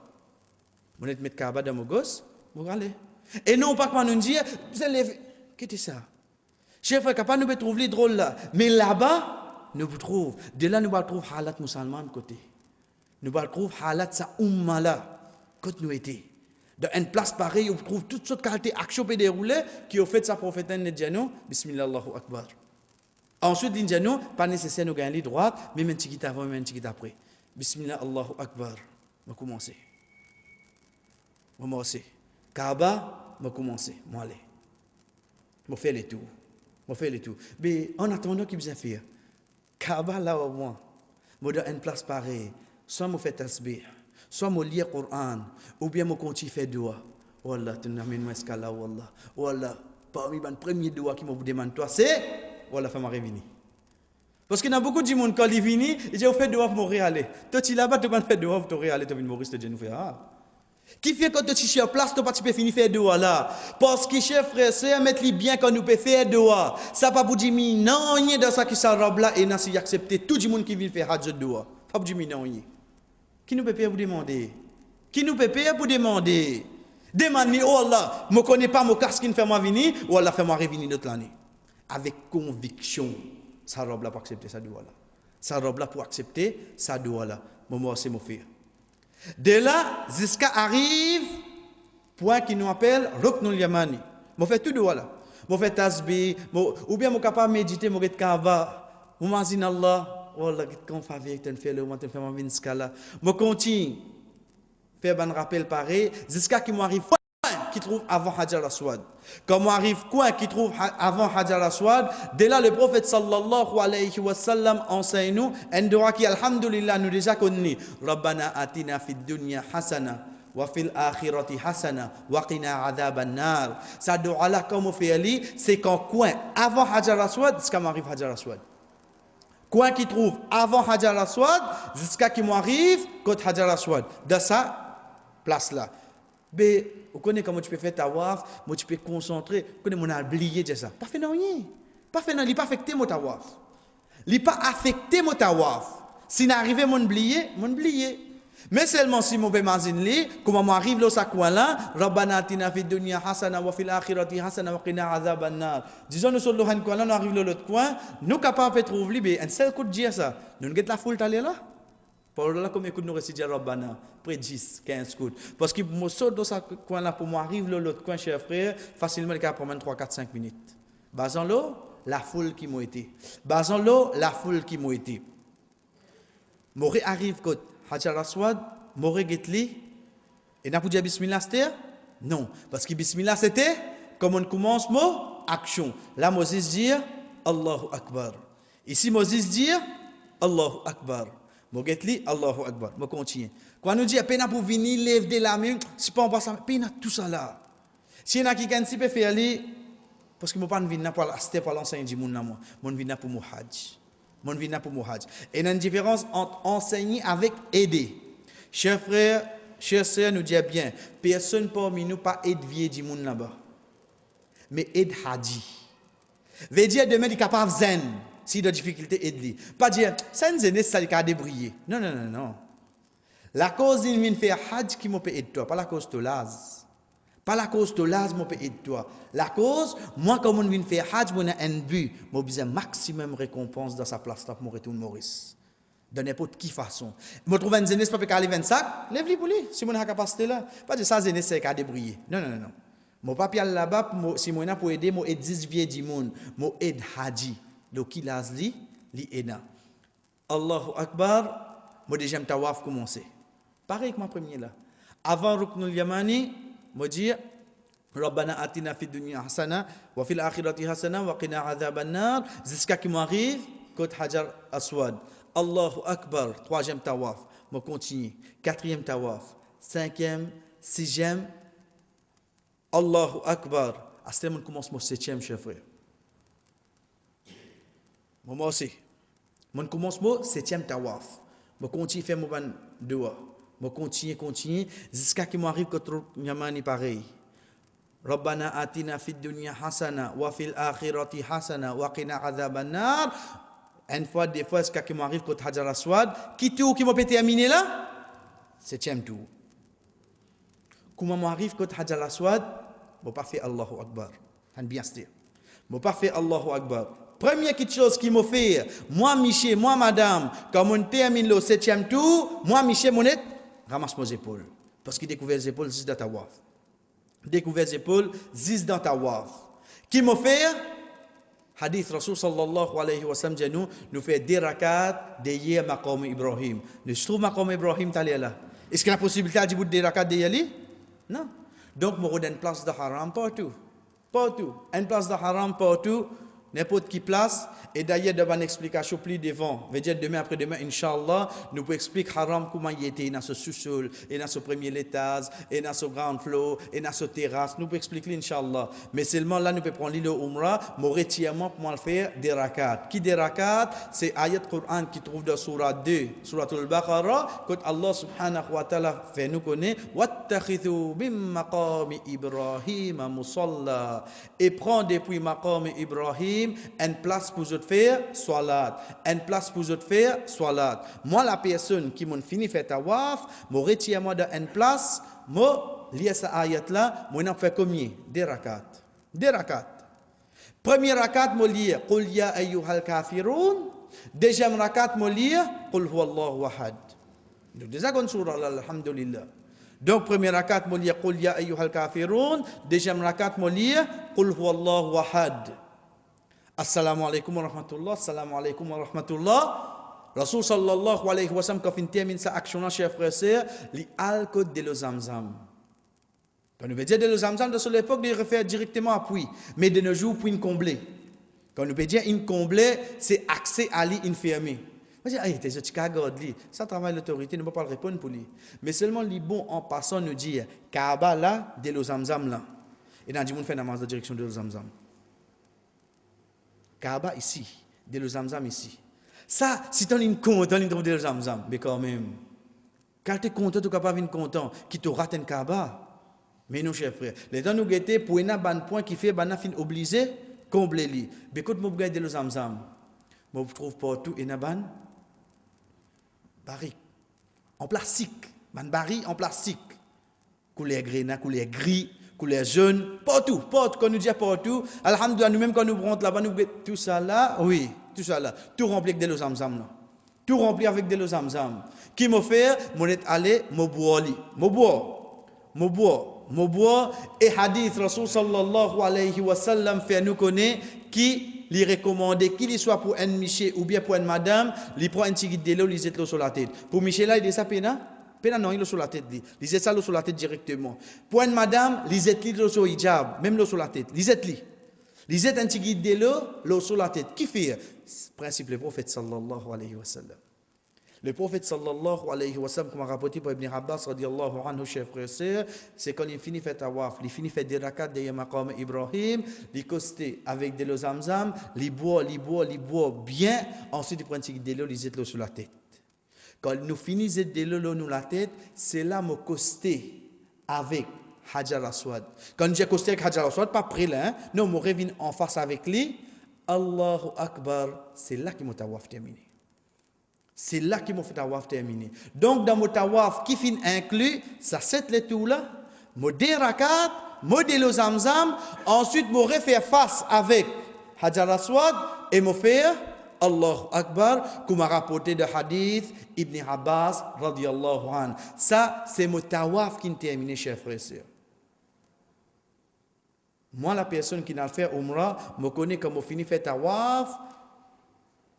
S3: Vous êtes mettre Kaaba dans mon gosse, vous allez. Et non pas qu'on nous dit, qu'est-ce que c'est ça? Chef, capable nous trouver drôle là. Mais là-bas, nous vous trouvons. De là, nous trouvons halat musulman côté. Nous trouvons halat sa umma là, quand nous étions. Dans une place pareille, on trouve toutes sortes de qualités actions qui déroulées, qui ont fait sa prophète Nedjano, bismillah Allahu Akbar. Ensuite, l'Indjano, pas nécessaire de gagner droite, même un petit avant, même un petit après. Bismillah Allahu Akbar. Je commence. Kaaba, je commence. Je aller. Je fais les tours. Mais en attendant, qu'il vous a fait, Kaaba là au moins, je dans une place pareille, soit je fais tasbih, soit je lis le Coran, ou bien je continue à faire doigt. Wallah, tu n'as pas escala, wallah. Wallah, parmi les premiers doigts qui me demande toi, c'est, wallah, fais-moi revenir. Parce qu'il y a beaucoup de gens quand ils viennent, ils disent, fait doigt pour mourir aller. Toi, tu là-bas, tu vas faire doigt pour mourir aller, tu vas mourir, tu vas nous faire, ah. Qui fait quand tu es sur place, tu peux finir faire doigt là. Parce que, chers frères, c'est mettre bien quand nous pouvons faire doigt. Ça pas pour dire, non, il y a dans ça qui s'enrobe là, et n'a si accepter tout le monde qui vient faire hajj doigt. Pas pour dire, non, qui nous peut payer pour demander? Demande, oh Allah, je ne connais pas mon casque qui ne fait moi venir, ou Allah fait moi revenir notre année. Avec conviction, ça robe là pour accepter ça doit là. Ça robe là pour accepter ça doit là. Moi c'est mon frère. De là, jusqu'à arrive, point qui nous appelle Ruknul Yamani. Je fais tout doit là. Je fais tasbih, ou bien je suis capable de méditer, je suis capable de m'imaginer Allah, oh Allah, quand je fais avec fais le moment, je fais ma vie scala. Je continue. Faire un rappel pareil, jusqu'à qu'il m'arrive quoi qui trouve avant Hajar Aswad. Quand m'arrive quoi qui trouve avant Hajar Aswad, dès là le prophète sallallahu alayhi wa sallam enseigne nous un dua qui alhamdulillah nous déjà connu. Rabbana atina fid dunya hasana wa fil akhirati hasana wa qina adhaban nar. Ça dua là comme on fait ali, c'est quand quoi avant Hajar Aswad jusqu'à m'arrive Hajar Aswad. Quoi qui trouve avant Hajar Aswad jusqu'à qu'il m'arrive côté Hajar Aswad. De ça place là. Mais vous connaissez comment tu peux faire ta waf, moi tu peux concentrer, vous connaissez mon oublié de ça. Pas fait non rien. Pas fait non, il pas affecté mon tawaf. Il pas affecté mon tawaf. Si n'arrive mon oublié, mon oublié. Mais seulement si mon imagine li, comment m'arrive là ça coin là, Rabbana atina fid dunya hasana wa fil akhirati hasana wa qina adhaban nar. Disons nous sur le coin là, nous arrive là l'autre coin, nous capable de trouver li, un seul coup de dire ça. Nous get la foule t'aller là. Pour là, comme écoute nous réciter Rabbana, près 10, 15 coups. Parce que moi, saute dans ce coin-là, pour moi, arrive l'autre coin, cher frère, facilement, il prend 3, 4, 5 minutes. Basant l'eau, la foule qui m'a été. Basant l'eau, la foule qui m'a été. Moré arrive côté Hajar Aswad, Moré Getli, et n'a pas dit Bismillah, c'était? Non. Parce que Bismillah, c'était, comme on commence, mot, action. Là, Moses dit, Allahu Akbar. Ici, Moses dit, Allahu Akbar. Mogetli, Allahu Akbar. Je continue. Quand nous dit, peine pour venir, lève de la main, c'est pas en passant, peine tout ça là. Si y en a qui peut faire aller, parce que je ne pas venir pour l'acheter pour l'enseigner du monde, je viens pour mon hajj. Je viens pour mon hajj. Et il y a une différence entre enseigner avec aider. Chers frères, chers sœurs, nous disons bien, personne parmi nous pas aide vieux du monde là-bas. Mais aide haji. Veut dire demain, il est capable de zen. Si de difficulté aide-lui. Pas dire, ça nous aide, ça a débrouillé. Non, non, non, non. La cause d'une vient faire hajj qui m'a aidé toi, pas la cause de l'az. Pas la cause de l'az m'a aidé toi. La cause, moi comme on vient faire hajj, moi un but, moi besoin maximum récompense dans sa place là pour me retourner Maurice. De n'importe quelle façon. Moi trouve un zénès pas pour aller 25, lève-lui pour lui, si mon a capacité là. Pas dire ça zénès c'est qu'à débrouiller. Non, non, non, non. Mon papier là-bas, si moi pour aider, moi aide 10 vieux du monde, moi aide haji. Donc, il a dit, l'ina. Allahu Akbar, moi déjà, tawaf commencé. Pareil que ma première là. Avant Ruknul Yamani, moi dis, Rabbana atina fid dunya hasana, wa fil akhirati hasana, wa qina adhaban nar, jusqu'à qui m'arrive, côté Hajar Aswad. Allahu Akbar, troisième tawaf. Moi continue. Quatrième tawaf. Cinquième, sixième. Allahu Akbar. À ce moment, commence mon septième, chers frères. Moi aussi. Je commence mon septième tawaf. Je continue à faire mon doua. Je continue jusqu'à ce que m'arrive contre Yamani pareil. Rabbana atina fid dunya hasana wa fil akhirati hasana wa qina adhaban nar. Une fois, des fois, jusqu'à ce que m'arrive contre Hajar Aswad. Qui tour qui m'a pété terminé là? Septième tour. Comment m'arrive contre Hajar Aswad? Je ne pas faire Allahu Akbar. Je bien dire. Je ne pas faire Allahu Akbar. Première chose qui m'a fait, moi, Michel, moi, madame, quand on termine le septième tour, moi, Michel, mon ramasse mes épaules. Parce qu'il découvre les épaules, zis dans ta waf. Découvre les épaules, zis dans ta waf. Qui m'a fait? Hadith Rasul sallallahu alayhi wa sallam dit nous fait des rakats de maqam Ibrahim. Nous trouve maqam Ibrahim t'allez là. Est-ce qu'il y a la possibilité de des rakats de yali? Non. Donc, moi, j'ai une place de haram partout. Partout. Une place de haram partout. N'importe qui place, et d'ailleurs, devant une explication plus devant, veut dire demain après-demain, Inch'Allah, nous pouvons expliquer haram comment il était dans ce sous-sol, et dans ce premier étage, et dans ce grand flot, et dans ce terrasse. Nous pouvons expliquer, Inch'Allah. Mais seulement là, nous pouvons prendre l'île Umrah, mon retirement pour le faire des rakats. Qui des rakats? C'est ayat Qur'an qui trouve dans Surah 2, Surah Al-Baqarah, quand Allah subhanahu wa ta'ala fait nous connaître, Wattakhidhu bim maqami Ibrahim musalla. Et prend depuis maqami Ibrahim Ibrahim, une place pour vous faire salat, une place pour vous faire salat. Moi la personne qui m'a fini faire tawaf, me retire moi dans une place, me lire cette ayat là, moi n'en fait combien? 2 rakat. 2 rakat. Premier rakat me lire qul ya ayyuhal kafirun, deuxième rakat me lire qul huwallahu ahad. Donc déjà qu'on surah là, alhamdulillah. Donc premier rakat me lire qul ya ayyuhal kafirun, deuxième rakat me lire qul huwallahu ahad. Assalamu alaikum wa rahmatullah, assalamu alaikum wa rahmatullah. Rasul sallallahu alayhi wa sallam quand il termine sa action là, chers frères et sœurs, li al-kod de le zamzam. Quand on veut dire de le zamzam, de l'époque, il réfère directement à puits, mais de nos jours, puits comblé. Quand on veut dire in comblé, c'est accès à l'île fermé. On dit, ah, t'es un petit li. Ça travaille l'autorité, ne peut pas le répondre pour lui. Mais seulement les bons en passant nous dire, Kaaba là, de le zamzam là. Et dans le monde fait namaz de direction de le zamzam. Kaaba ici, de le zamzam ici. Ça, si tu as une content, tu trouves de le zamzam. Mais quand même, quand tu es content, tu es capable d'être content, qui te rate un Kaaba. Mais non, chers frères, les temps nous guetter pour un ban point qui fait ban fin obligé combler li. Mais quand moi regarde le zamzam, moi trouve partout un ban barrique en plastique, ban barrique en plastique. Couleur grenat, couleur gris, couleur jaune, partout, quand nous dit partout, alhamdoulilah nous-mêmes quand nous rentrons là-bas nous tout ça là, oui, tout ça là, tout rempli avec de le zamzam là. Tout rempli avec de le zamzam. Qui m'a fait mon est allé mo boire li. Mo boire et hadith Rasul sallallahu alayhi wa sallam fait nous connaître qui lui recommandé qu'il soit pour un monsieur ou bien pour une madame, lui prend un petit guide de l'eau, lui jette l'eau sur la tête. Pour Michel là il dit ça pena non, il est sur la tête lui jette ça l'eau sur la tête directement. Pour une madame, lui jette l'eau sur le hijab, même l'eau sur la tête. Lui jette un petit guide de l'eau sur la tête. Qui fait principe le prophète sallallahu alayhi wa sallam. Le prophète sallallahu alayhi wa sallam, comme a rapporté par Ibn Abbas radiallahu anhu, chers frères et sœurs, c'est quand il finit faire tawaf, il finit faire des rakats derrière maqam Ibrahim, il costé avec de l'eau zamzam, il boit bien, ensuite il prend un petit de l'eau, il jette l'eau sur la tête. Quand nous finissons de l'eau sur la tête, c'est là me costé avec Hajar Aswad. Quand j'ai costé avec Hajar Aswad, pas près là, non, je reviens en face avec lui, Allahu Akbar, c'est là que mon tawaf terminé. C'est là que mon tawaf terminé. Donc dans mon tawaf qui fin inclus, ça c'est le tout là, mon deux rakat, mon deux zamzam, ensuite mon refaire face avec Hajar Aswad et mon faire Allahu Akbar, comme a rapporté de hadith Ibn Abbas radiallahu anhu. Ça c'est mon tawaf qui terminé, chers frères et sœurs. Moi la personne qui n'a fait Umrah, me connaît comme on finit faire tawaf.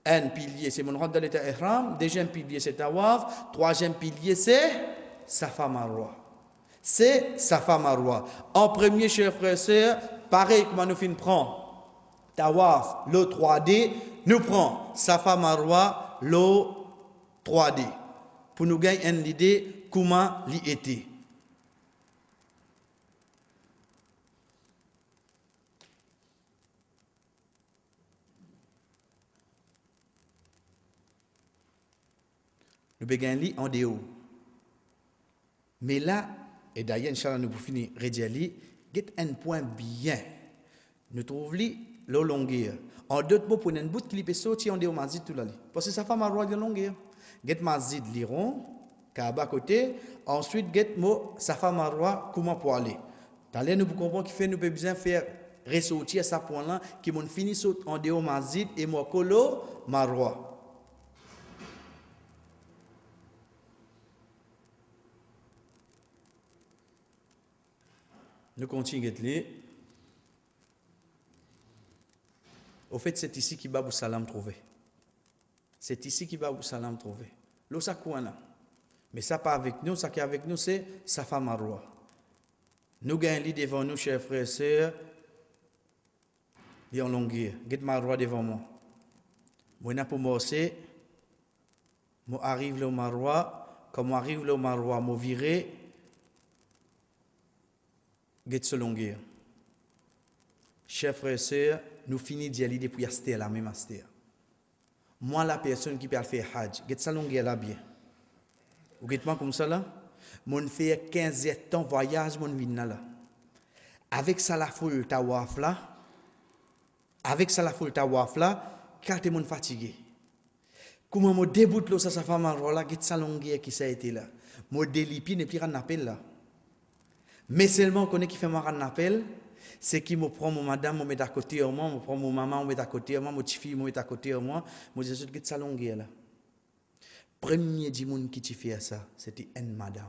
S3: Un pilier, c'est mon rentre dans l'état ihram. Deuxième pilier, c'est tawaf. Troisième pilier, c'est Safa Marwa. C'est Safa Marwa. En premier, chers frères et sœurs, pareil comme nous fin prend tawaf, le 3D, nous prend Safa Marwa, le 3D. Pour nous gagner une idée comment l'y était. Nous begagner en dehors. Mais là, et d'ailleurs, Inch'Allah, nous pouvons finir redire, il y a un point bien. Nous trouvons la longueur. En d'autres mots, pour une bout qui peut sortir en dehors masjid tout là. Parce que ça fait ma roi de longueur. Get masjid liron, Kaaba côté, ensuite get mo ça fait ma roi comment pour aller. D'ailleurs, nous comprenons qu'il fait nous besoin faire ressortir ça point là qui m'ont fini en dehors masjid et moi colo marwa. Nous continuons à lire. Au fait, c'est ici qui va vous salam trouver. C'est ici qui va vous salam trouver. L'eau ça coin là. Mais ça pas avec nous, ça qui est avec nous c'est Safa Marwa. Nous gagnons lit devant nous, chers frères et sœurs. Il y a en longueur. Get Marwa devant moi. Moi n'a pour moi c'est. Moi arrive le Marwa. Quand moi arrive le Marwa, moi virer. Get ce longueur. Chers frères et sœurs, nous finissons d'y aller depuis Astéa, la même Astéa. Moi, la personne qui peut faire Hajj, get ça longueur là bien. Vous get moi comme ça là? Mon fait 15 ans voyage, mon vin là. Avec ça la foule tawaf là, Avec ça, la foule tawaf là, quand t'es fatigué. Comment me déboute là, ça femme là, qui salongué qui ça a été là. Mo délipi ne plus rien appel là. Mais seulement qu'on est qui fait moi un appel, c'est qui me prend mon madame, me met à côté de moi, me prend mon maman, me met à côté de moi, mon petit fille me met à côté de moi, me dit que salongué là. Premier du monde qui fait ça, c'était une madame.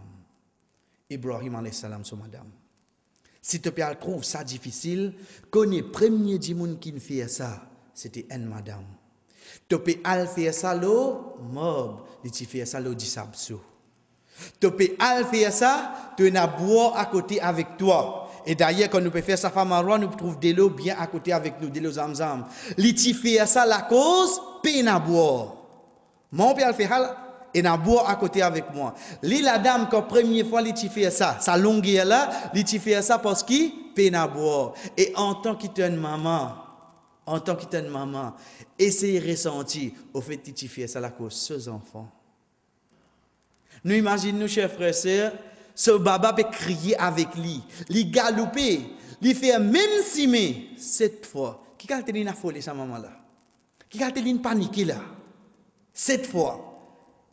S3: Ibrahim alayhi salam sur madame. Si tu trouves ça difficile, connais premier du monde qui fait ça, c'était une madame. Tu peux faire ça lo mob, tu fais ça lo disabso. Tu peux faire ça, tu as boire à côté avec toi. Et d'ailleurs, quand nous pouvons faire ça, femme nous trouvons de l'eau bien à côté avec nous, de l'eau zamzam. Tu fais ça la cause, peine à boire. Mon père fait ça, et n'a boire à côté avec moi. La dame, quand première fois, tu fais ça, sa longueur là, tu fais ça parce qu'il peine à boire. Et en tant que tu es une maman, essayez de ressentir, au fait, tu fais ça la cause, ces enfants. Nous imaginons, chers frères et sœurs, ce baba peut crier avec lui, lui galoper, lui faire même si mais cette fois, qui a été affolé sa maman là, qui a été paniqué là, cette fois,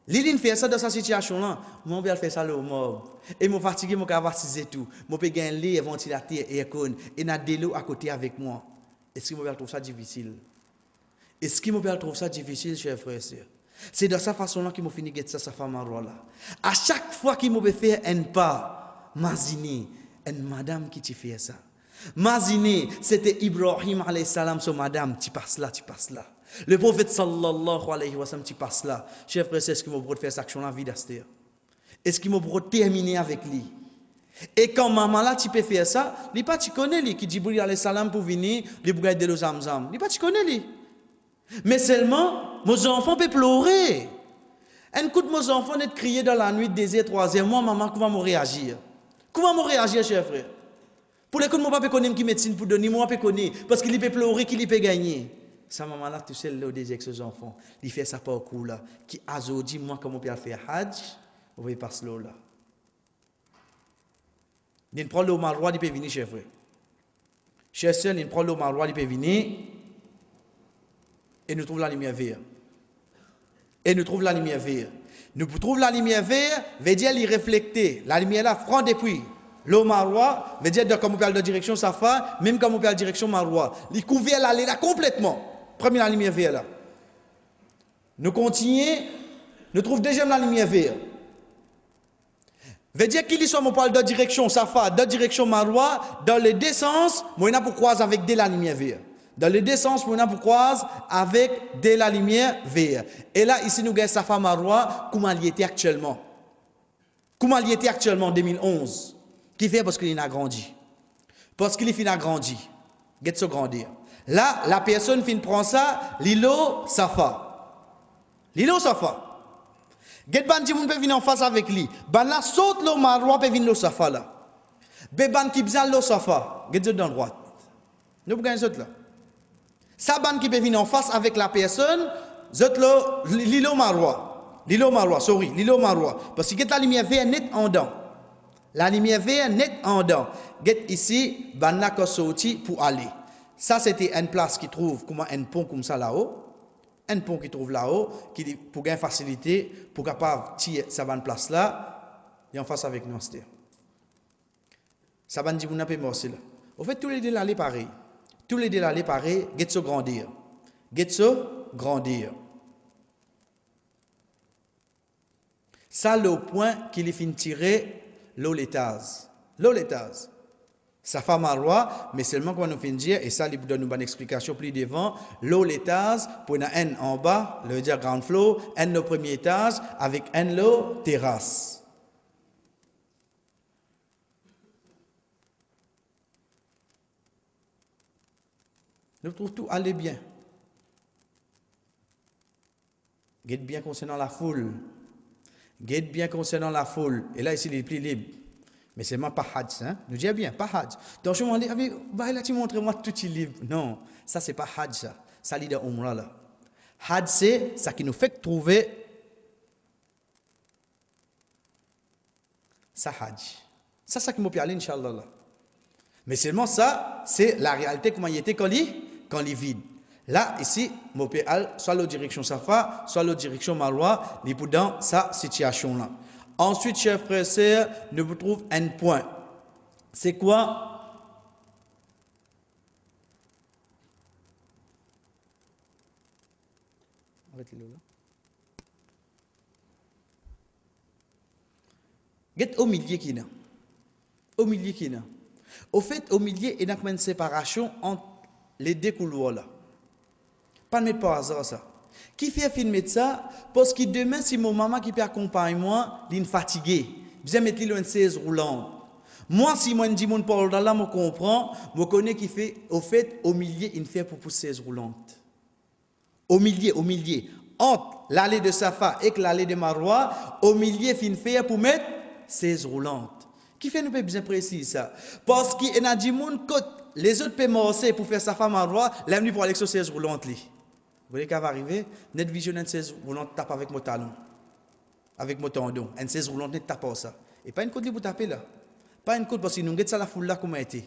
S3: Lilin fait ça dans sa situation là, mon père fait ça le mob, et mon fatigué, mon cavaciser tout, mon peut gagner les ventilateurs et aircon, et n'a de l'eau à côté avec moi. Est-ce que mon père trouve ça difficile? Est-ce que mon père trouve ça difficile, chers frères et sœurs? C'est de cette façon-là qu'il m'a fini de ça, sa femme à roi là. À chaque fois qu'il m'a fait un pas, Mazini, une madame qui te fait ça. Mazini, c'était Ibrahim alayhi salam, son madame, tu passes là. Le prophète sallallahu alayhi wa sallam, tu passes là. Chers frères, c'est ce qu'il m'a fait faire cette action-là, vie d'Astère. Est-ce qu'il m'a terminé avec lui? Et quand maman là, tu peux faire ça, il pas tu connais lui, qui dit Jibril alayhi salam pour venir, lui pour garder le zamzam. Il pas tu connais lui. Mais seulement, mes enfants peuvent pleurer. Un coup de mes enfants net crier dans la nuit, désir, troisième mois, maman, comment me réagir? Comment me réagir, cher frère? Pour les coups de mon papa connaît qui médecine pour donner, moi, peut connaître, parce qu'il peut pleurer, qu'il peut gagner. Sa maman là, tu sais, le désir avec ses enfants, il fait ça parcours là, qui a dit, moi, comment on peut faire Hajj, on va y passer là. Il prend le marois, il peut venir, cher frère. Cher soeur, il prend le marois, il peut venir. Et nous trouvons la lumière verte. Nous trouvons la lumière verte, veut dire il refléter. La lumière là, franc depuis. Le marois, veut dire comme on parle de direction Safa, même comme on parle de direction marois. Il couvert l'allée là complètement. Première la lumière verte là. Nous continuons, nous trouvons deuxième la lumière verte. Veut dire qu'il soit on parle de direction Safa, de direction marois, dans les deux sens, moi on pour croiser avec de la lumière verte. Dans les deux sens, on a pour croiser avec de la lumière verte. Et là, ici, nous avons Safa Marwa, comment il était actuellement. Comment il était actuellement en 2011. Qui fait parce qu'il a grandi. Parce qu'il a grandi. Il a grandir. Là, la personne qui prend ça, l'îlot Safa. L'îlot Safa. Get ban di moun peut venir en face avec lui. Ban là, saute le Marwa peut venir le Safa là. Beban qui bzal le Safa. Get dans droite. Nous pouvons gagner là. Saban qui peut venir en face avec la personne, l'îlot Marwa. L'îlot Marwa. Parce que la lumière verte net en dedans. La lumière verte net en dedans. Get ici, banna ko sorti pour aller. Ça, c'était une place qui trouve comme un pont comme ça là-haut. Un pont qui trouve là-haut, qui pour gagner facilité, pour capable tirer sa bonne place là, et en face avec nous. Saban dit, vous n'avez pas morceau là. Au fait, tous les deux là, les pareil. Tous les deux là, les pareils, get so grandir. Ça, le point qu'il est fin tirer, l'eau l'étase. Ça fait Marwa, mais seulement quand nous fin dire, et ça, il donne une bonne explication plus devant, l'eau l'étase, pour une N en bas, le dire ground floor, N au premier étage, avec N l'eau terrasse. Nous trouvons tout aller bien. Guette bien concernant la foule. Et là, ici, il est plus libre. Mais c'est pas Hajj. Hein? Nous disons bien, pas Hajj. Donc, je me dis, là, tu montres-moi tout est libre. Non, ça, c'est pas Hajj. Ça, c'est de Umrah là. Hajj, c'est ça qui nous fait trouver. Ça, Hajj. Ça qui m'a parlé, Inch'Allah. Mais seulement ça, c'est la réalité, comment il était quand il est vide. Là, ici, je peux aller soit la direction Safa, soit la direction Marwa, dans sa situation-là. Ensuite, chers frères et sœurs, nous vous trouvons un point. C'est quoi? Arrêtez-le là. Get au milieu qui est. Au milieu qui est. Au fait, au milieu, il y a une séparation entre les deux couloirs là. Pas de mettre par hasard ça. Qui fait filmer ça? Parce que demain, si mon maman qui peut accompagner moi, il est fatigué. Je vais mettre une 16 roulante. Moi, si moi, je dis mon parole là, je comprends, je connais qui fait, au fait, au milieu, il fait pour 16 roulantes. Au milieu. Entre l'allée de Safa et l'allée de Marwa, au milieu, il fait pour mettre 16 roulantes. Qui fait nous pas bien précis ça? Parce qu'il y a des gens qui les autres peuvent morcer pour faire Safa Marwa, l'avenir pour aller sur 16 roulantes. Vous voyez qu'elle va arriver, net vision une 16 roulante tape avec mon talon. Avec mon tendon. Une 16 roulante net tape ça. Et pas une côte pour taper là. Pas une côte parce que nous avons ça la foule là comme a été.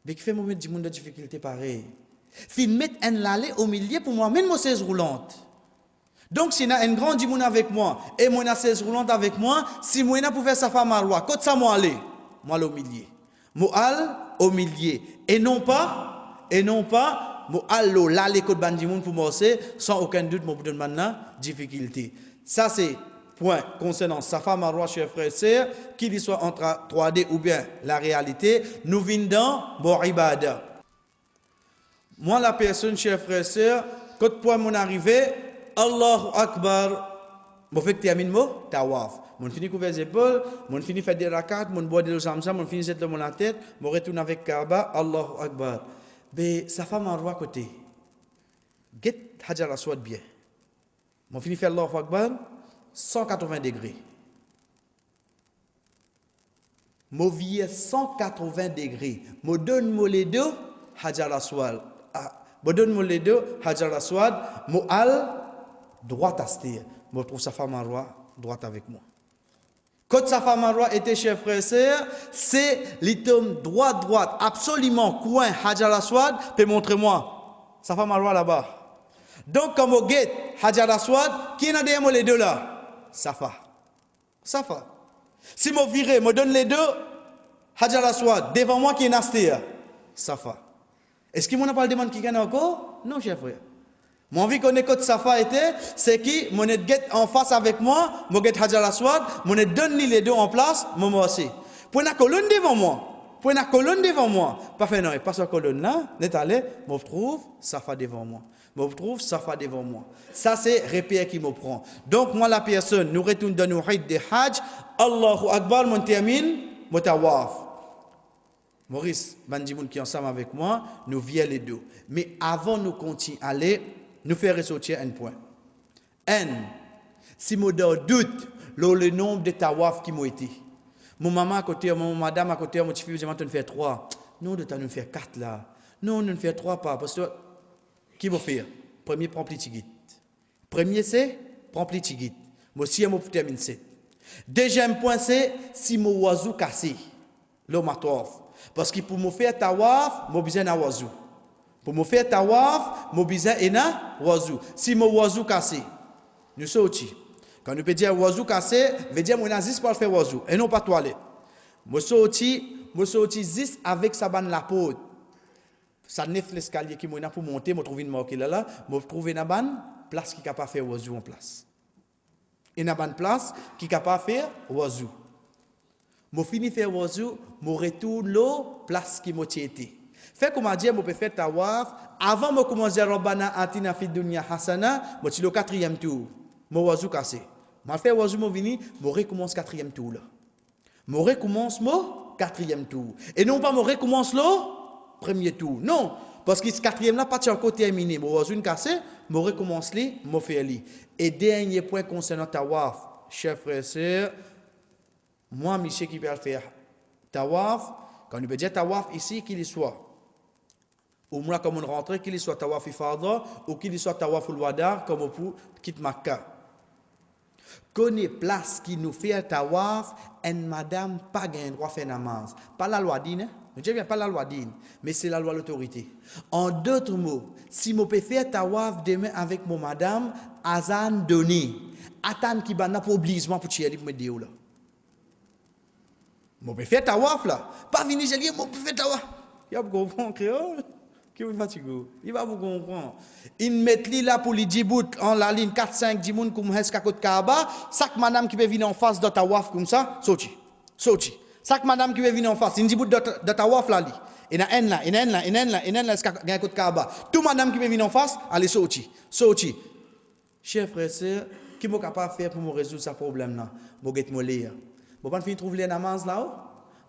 S3: Mais qui fait moi mettre du monde de difficulté pareil. Fin mettre un lalé au milieu pour moi, même mon 16 roulante. Donc si y a un grand dimoun avec moi et moi 16 roulante avec moi, si moi pour faire Safa Marwa, côté ça moi aller, moi au milieu. Moi au milieu et non pas moi là les côtes bandimoun pour moi sans aucun doute moi pour donner maintenant difficulté. Ça c'est point concernant Safa Marwa chers frères et sœurs, qu'il soit entre 3D ou bien la réalité, nous venons dans mon ibada. Moi la personne chers frères et sœurs, quand point mon arrivée Allahu Akbar. Je fais que termine mon tawaf. Je finis couvert les épaules, je finis faire des rakats, je bois des zamzam, je finis de mon la tête, je retourne avec Kaaba, Allahu Akbar. Mais Safa Marwa côté. Get Hajar Aswad bien. Je finis faire Allahu Akbar 180 degrés. Je vis 180 degrés. Je donne les deux Hajar Aswad. Je donne les deux Hajar Aswad. Je al droite à stir. Je trouve Safa Marwa droite avec moi. Quand Safa Marwa était chers frères et sœurs, c'est l'item droite, absolument coin Hajar Aswad, peut montrer moi. Safa Marwa là-bas. Donc comme au guet Hajar Aswad, qui n'a derrière moi les deux là? Safa. Si je vire, je donne les deux Hajar Aswad devant moi qui est nastir. Safa. Est-ce que mon pas le demande qui gagne encore? Non, chers frères. Mon envie qu'on écoute Safa était, c'est qui mon get en face avec moi, mon get Hajar Aswad, mon donne les deux en place, mon aussi. Pour une colonne devant moi, pas fait non, pas sur colonne là, n'est allé, me trouve Safa devant moi. Ça c'est repère qui me prend. Donc moi la personne, nous retournons dans nos rites de Hajj, Allahu Akbar, mon termine, mon tawaf. Maurice, Bandimoun qui est ensemble avec moi, nous viens les deux. Mais avant nous continuer à aller, nous faire ressortir un point. Si je doute le nombre de tawaf qui m'ont été. Mon maman à côté, mon madame à côté, mon petit fils, je vais faire 3. Nous, de nous faire 4 là. Non, nous ne faire 3 pas. Parce que, qui va faire? Premier, prends petit guide. Premier, c'est, prends petit guide. Moi aussi, je vais terminer 7. Deuxième point, c'est, si mon oiseau cassé, l'homme à tawaf. Parce que pour me faire tawaf, je besoin d'un oiseau. Pour me faire tawaf, je besoin d'un oiseau. Si mon oiseau cassé, nous sommes quand nous peut dire oiseau cassé, veut dire mon azis pour faire oiseau et non pas toilette. Moi sorti juste avec sa banne la peau. Ça neuf l'escalier qui m'a pour monter, me trouver une marque là, me trouver une banne place qui capable faire oiseau en place. Une banne place qui capable faire oiseau. Je finis faire oiseau, je retourne l'eau, place qui m'a été. Fait comme dire, je peux faire tawaf, avant de commencer à Rabbana atina fid dunya hasana, je suis le 4e tour. Mon oiseau cassé. Je fais oiseau, je vini, je recommence 4e tour là. Je recommence mon 4e tour. Et non pas je recommence le 1er tour. Non, parce que ce 4e là, pas encore terminé. Mon oiseau cassé, je recommence les, je fais les. Et dernier point concernant tawaf, chers frères et sœurs, moi, monsieur qui peut faire tawaf, quand on peut dire tawaf ici, qu'il y soit. Ou moi, comme on rentre, qu'il y soit tawaf ifada, ou qu'il y soit tawaf al-wada, comme pour quitter Makkah. Connaît place qui nous fait tawaf, et madame pas gain droit faire namaz. Pas la loi dit, hein? Je dis bien pas la loi dit, mais c'est la loi de l'autorité. En d'autres mots, si je peux faire tawaf demain avec mon madame, azan donné, attendre qui bana pour obligement pour tirer pour me dire là. Je peux faire tawaf là, pas venir je dis je peux faire tawaf. Il va comprendre créole. Qui vous fatigue? Il va vous comprendre. Il met li là pour les Djibouti en la ligne 4-5 Djimoun comme Heska Côte Kaaba. Chaque madame qui veut venir en face de tawaf comme ça, sorti. Sorti. Chaque madame qui veut venir en face, une Djibouti de tawaf là li. Il y a un là, il y a un là, il y a un là, il y a un là, Heska Côte Kaaba. Tout madame qui veut venir en face, allez sorti. Sorti. Chers frères et sœurs, qui est capable de faire pour me résoudre ce problème là? Je vais me lire. Je vais trouver les namaz là-haut.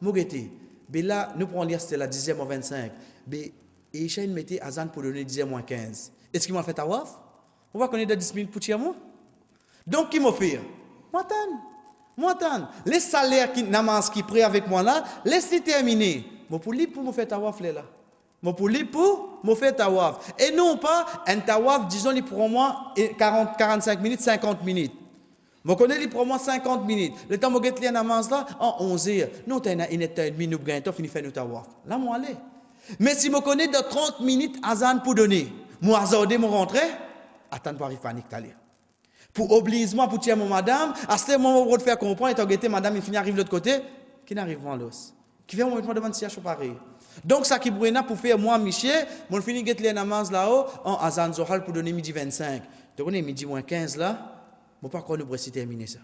S3: Je vais là, nous prenons lire, c'était la 10e au 25. Et Ishaïn mettait Azan pour donner 10e moins 15. Est-ce qu'il m'a fait tawaf? On va connaître 10 minutes pour tirer moi. Donc, qui m'a fait? Moi, les salaires qui namaz qui prêt avec moi là, laissez terminer. Moi, pour lui, pour me faire tawaf là. Moi, pour lui, pour me faire tawaf. Et non pas un tawaf, disons, il prend moi 40, 45 minutes, 50 minutes. Je connais, il prend moi 50 minutes. Le temps où je vais namaz là, en 11 heures. Nous, tu as une heure et demie, nous gagnons, fini faire nous tawaf. Là, moi, allez. Mais si je connais de 30 minutes azan pour donner, moi azardé mon rentrée, attends pour arriver panique t'aller. Pour obligement pour tirer mon madame, à ce moment où je faire comprendre et t'as madame il finit arrive de l'autre côté, qui n'arrive pas l'os. Qui vient moment devant situation pareil. Donc ça qui brûle pour faire moi Michel, mon fini get les namaz là-haut en azan zohal pour donner midi 25. Tu connais midi moins 15 là, moi pas qu'on nous terminer ça.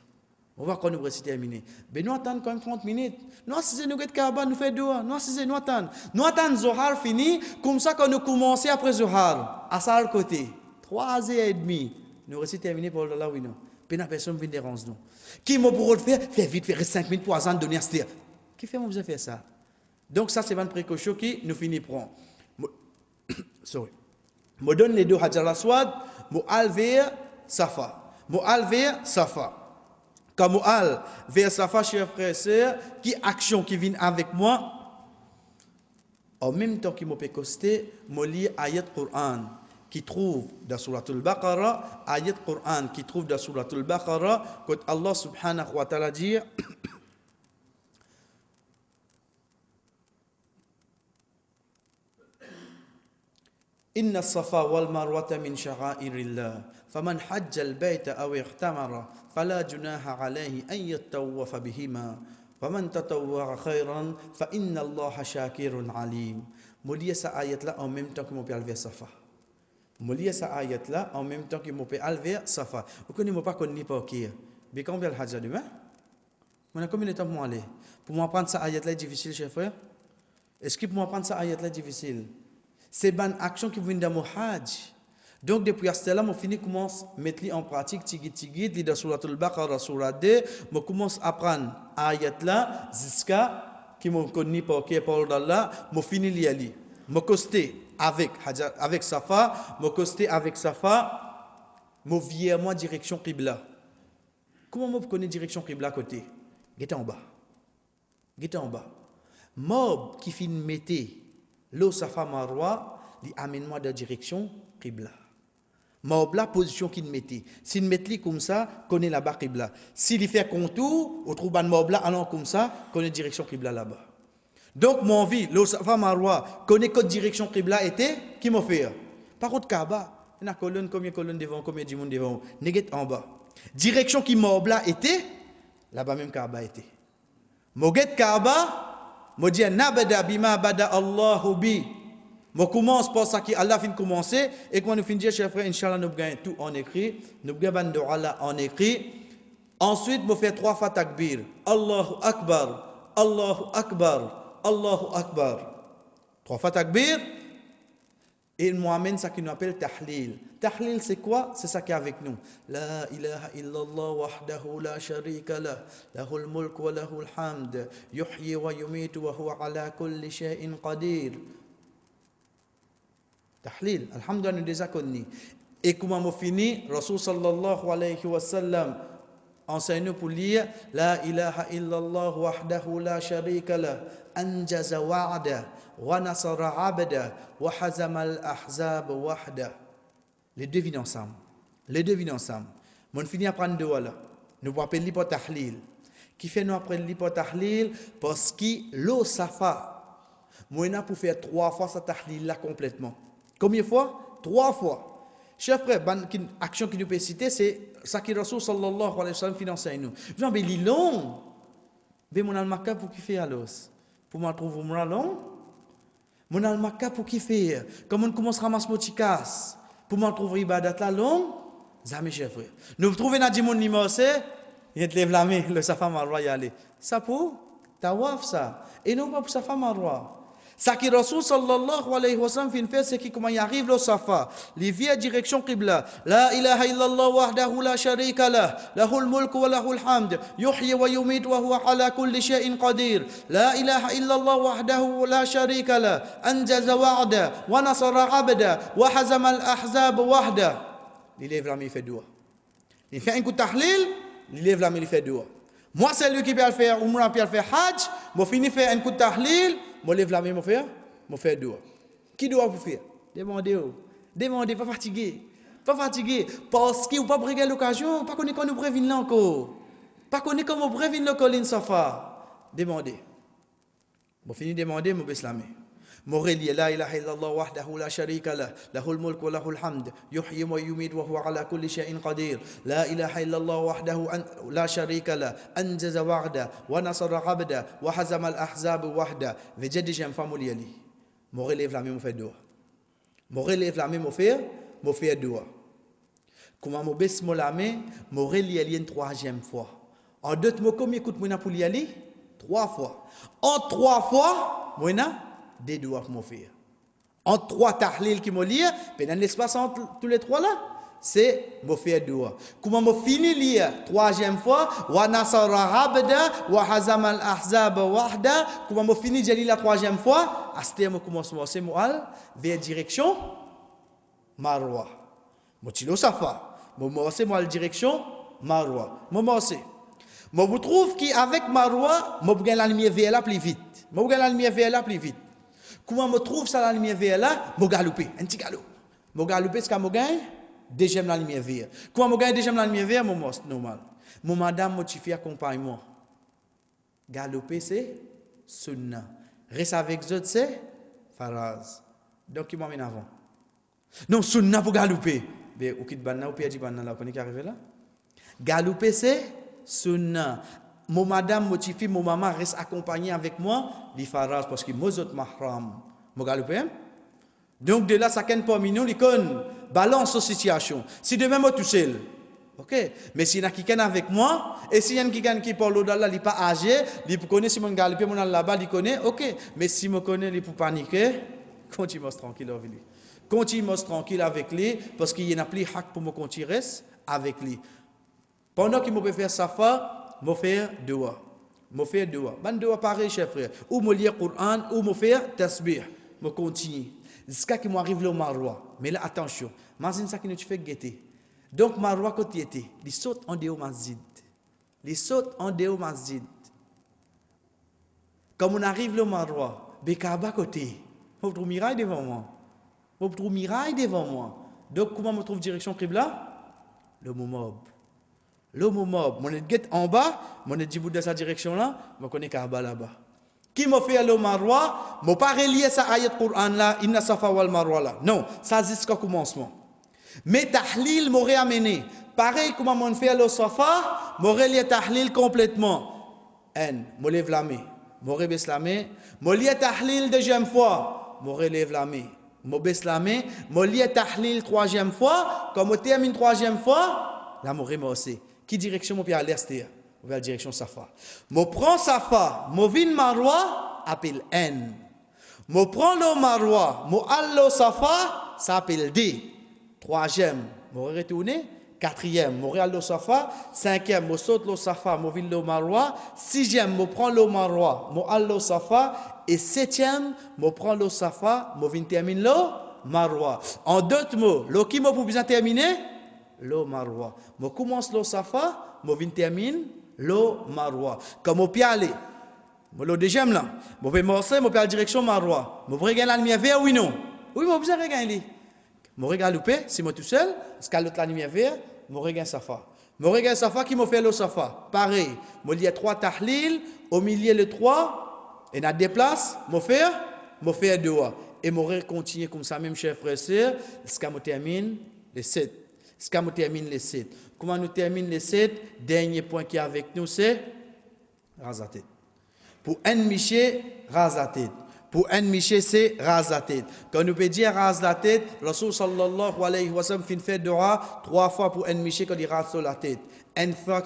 S3: On va qu'on nous terminer. Mais nous attendons quand même 30 minutes. Nous, si nous Kaaba, nous fait deux. Nous, si nous attendons. Nous attendons Zohar fini, comme ça quand nous commençons après Zohar, à ça le côté. 3h30. Nous récitons terminer pour là, oui, non. Puis la personne vient déranger nous. Qui m'a pour le faire? Faire vite, faire 5 minutes pour Azan donner à ce terre. Qui fait, moi, vous avez fait ça? Donc, ça, c'est une précaution qui nous finit prendre. Sorry. Je donne les deux Hajar al-Aswad, je alver Safa. Je alver Safa. Comme al vers Safa, chers frères et sœurs, qui action qui vient avec moi, en même temps qu'il m'a pécosté, je lis ayat Qur'an qui trouve dans Surat al-Baqarah, ayat Qur'an qui trouve dans Surat al-Baqarah, quand Allah subhanahu wa ta'ala dit Inna as-safa wal marwata min sha'airillah faman hajja al-bayta aw ihtamara fala junaha alayhi an yattawafa bihima waman tatawwa khairan fa inna Allaha shakirun alim. Molia sa ayat là en même temps que mon père vers Safa. Molia sa ayat là en même temps que mon père vers Safa. Vous connaissez pas qu'on n'y pas qui. Mais quand on va le hajj demain, on a combien de temps pour aller? Pour moi prendre sa ayat là difficile, chers frères? Est-ce que pour moi prendre sa ayat là difficile? C'est une action qui vient de mon hajj. Donc, depuis ce là, je finis commence à mettre en pratique, tigit, dans Surat al-Baqarah, Surat 2, je commence à apprendre ayat là, jusqu'à qui me connaît par qui parole d'Allah, je finis l'y aller. Je costé avec Safa, je costé avec Safa, je viens moi direction Qibla. Comment je connais direction Qibla côté? J'étais en bas. Mob qui finit mettre l'eau Safa Marwa, il amène moi de direction Qibla. Mob la position qu'il mettait. S'il met comme ça, connaît là-bas Qibla. S'il fait contour, au trouve un mob là, allant comme ça, connaît direction Qibla là-bas. Donc mon vie, l'eau Safa Marwa, connaît quelle direction Qibla était, qui m'a fait? Par contre Kaaba, il y a colonne, combien de colonnes devant, combien de monde devant, négat en bas. Direction qui mob là était, là-bas même Kaaba était. Moget Kaaba, je dis nabada bima bada Allahu bi. Je commence par ça qui Allah fin commencer et quand nous finissons chers frères inchallah nous gagnons tout en écrit, nous gagnons de Allah en écrit. Ensuite, je fais 3 fois takbir. Allahu akbar, Allahu akbar, Allahu akbar. 3 fois takbir. Et il m'amène ça qu'on appelle tahlil. Tahlil c'est quoi? C'est ça qui est avec nous. La ilaha illallah wahdahu la sharika lah, lahul mulk wa lahul hamd, yuhyi wa yumitu wa huwa ala kulli shay'in qadir. Tahlil, alhamdulillah nous déjà connus. Et comment on finit? Rasul sallallahu alayhi wa sallam enseigne pour lire La ilaha illallah wahdahu la sharika lah, anjaza wa'da wa nasara abda wa hazama al-ahzab wahda. Les deux viennent ensemble. Mon finit à prendre deux là. Nous pouvons appeler pour tahlil. Qui fait nous appeler pour tahlil? Parce que l'eau safa, moi, pour faire 3 fois ce tahlil là complètement. Combien de fois? 3 fois. Chef frère, une action qui nous peut citer, c'est ça que Rasul sallallahu alayhi wa sallam finance nous. Jean, mais il est long. Mais mon almaka pour qui fait alors? Pour moi trouver mon long. Mon almaka pour qui fait? Comment on commence à ramasser mon tikas? Pour moi trouver ibadat là long. Jamais chef frère. Nous trouvons dans mon numéro c'est il te lève la main, le safa marwa y aller. Ça pour tawaf ça. Et non pas pour safa marwa. Ça qui Rasul sallallahu alayhi wa sallam fait c'est qui comment il arrive le safa. Il vient direction qibla. La ilaha illallah wahdahu la sharika lah. Lahul mulk wa lahul hamd. Yuhyi wa yumit wa huwa ala kulli shay'in qadir. La ilaha illallah wahdahu la sharika lah. Anjaza wa'da wa nasara 'abda wa hazama al-ahzab wahda. Il lève la main, il fait doua. Il fait un coup de tahlil, il lève la main, il fait doua. Moi, c'est lui qui peut le faire, Umrah peut le faire Hajj, je finis faire un coup de tahlil, je lève la main, je fais doua. Qui doit vous faire? Demandez, pas fatigué. Pas fatigué, parce que vous n'avez pas pris l'occasion, pas connaître quand nous prévenons là encore. Pas connaître comment vous prévenons le colline safa. Demandez. Je finis de demander, je baisse la main. مغلي لا إله إلا الله وحده لا شريك له له الملك وله الحمد يحيي ويميت وهو على كل شيء قدير لا إله إلا الله وحده لا شريك له أنجز وعده ونصر عبده وهزم الأحزاب وحده بجد جم فامولي لي مغلي فلامي مو في دوا مغلي فلامي مو في دوا كما مو بس مولامي مغلي لي une troisième fois en deux mots comme écoute moi pour y aller 3 fois en 3 fois moi des doigts pour me faire. En 3 tahlil qui me lire, pendant l'espace entre tous les 3 là, c'est me faire doigt. Comment me finir lire 3e fois, wa nasara abda wa hazama al ahzab wahda, comment me finir de lire la 3e fois, à ce terme commence c'est moal vers direction Marwa. Mo tilo safa, mo c'est moi direction Marwa. Mo c'est. Mo vous trouve qu'avec Marwa, mo gagne la lumière vers là plus vite. Mo gagne la lumière vers là plus vite. Comment me trouve ça la lumière verte là? Je galope, un petit galop. Je galope parce que je gagne deuxième la lumière verte. Comment je gagne deuxième la lumière verte? C'est normal. Mon madame motive accompagnement. Galoper c'est sunna. Reste avec eux c'est faraz. Donc qui m'amène avant? Non, sunna pour galoper. Mais au kit banna ou piedi banna là, connais qui arrive là? Galoper c'est sunna. Mon madame motive, mon maman reste accompagnée avec moi, les faraz parce que moi autres mahram. Mo galoper. Donc de là ça ken parmi nous, les con balance la situation. Si demain moi tout seul. OK, mais s'il y en a qui ken avec moi et s'il y en a qui parle là, il pas âgé, il connaît si mon galoper mon là-bas, il connaît. OK, mais si me connaît, il pour paniquer, continue tranquille avec lui. Continue tranquille avec lui parce qu'il y en a plus hak pour me continuer avec lui. Pendant qu'il me peut faire safa me faire doua. Ban doua pareil, chef frère. Ou me lire Coran, ou me faire tasbih. Me continue. Jusqu'à qu'il m'arrive le Marwa. Mais là, attention. Imagine ça qui nous fait guetter. Donc, Marwa, quand il était, il saute en dehors masjid. Comme on arrive le Marwa, Bekaba côté. Vous trouvez miraille devant moi. Donc, comment me trouve direction Qibla? Le Momob. Mon est en bas, mon est debout dans sa direction là, je connais Kaaba là-bas. Qui m'a fait le Marwa, m'a pas relié sa ayat Quran là, inna safa wal marwa là. Non, ça jusqu'au commencement. Mais tahlil m'aurait amené. Pareil comme on fait le safa, m'aurait lié tahlil complètement. M'aurait lève la main, m'aurait baisse la main, m'aurait lié tahlil deuxième fois, m'aurait lève la main. M'aurait baisse la main, m'aurait lié tahlil 3e fois, quand on termine 3e fois, là m'aurait aussi. Qui direction mon pied à l'est? Vers la direction Safa. Je prends Safa, je viens Marwa, appelle N. Je prends le Marwa, je allo Safa, ça appelle D. 3e, je retourne. 4e, je allo Safa. 5e, je saute le Safa, je viens le Marwa. 6e, je prends le Marwa, je allo Safa. Et 7e, je prends le Safa, je viens terminer le Marwa. En d'autres mots, le qui m'a besoin de terminer? Le Marwa. Je commence le Safa, je termine le Marwa. Comme je peux aller, le deuxième là, je peux commencer, je peux aller direction Marwa. Je peux regarder la lumière verte, oui non? Oui, je peux regarder. Je regarde le si je suis tout seul, parce que l'autre la lumière verte, Mon regain safa. Mon regain safa qui m'a fait le safa. Pareil. Moi, il y a 3 tahlil. Au milieu, le 3. Et dans des places, mon faire 2. Et mon continuer comme ça, même chers frères et sœurs. Jusqu'à me termine les 7. Jusqu'à me termine les 7. Comment nous termine les 7? Dernier point qui est avec nous, c'est rase la tête. Pour un miché, rase la tête. Pour un miché, c'est rase la tête. Quand nous peut dire rase la tête, Rasul sallallahu alayhi wa sallam fait dua 3 fois pour un miché quand il rase la tête. Une fois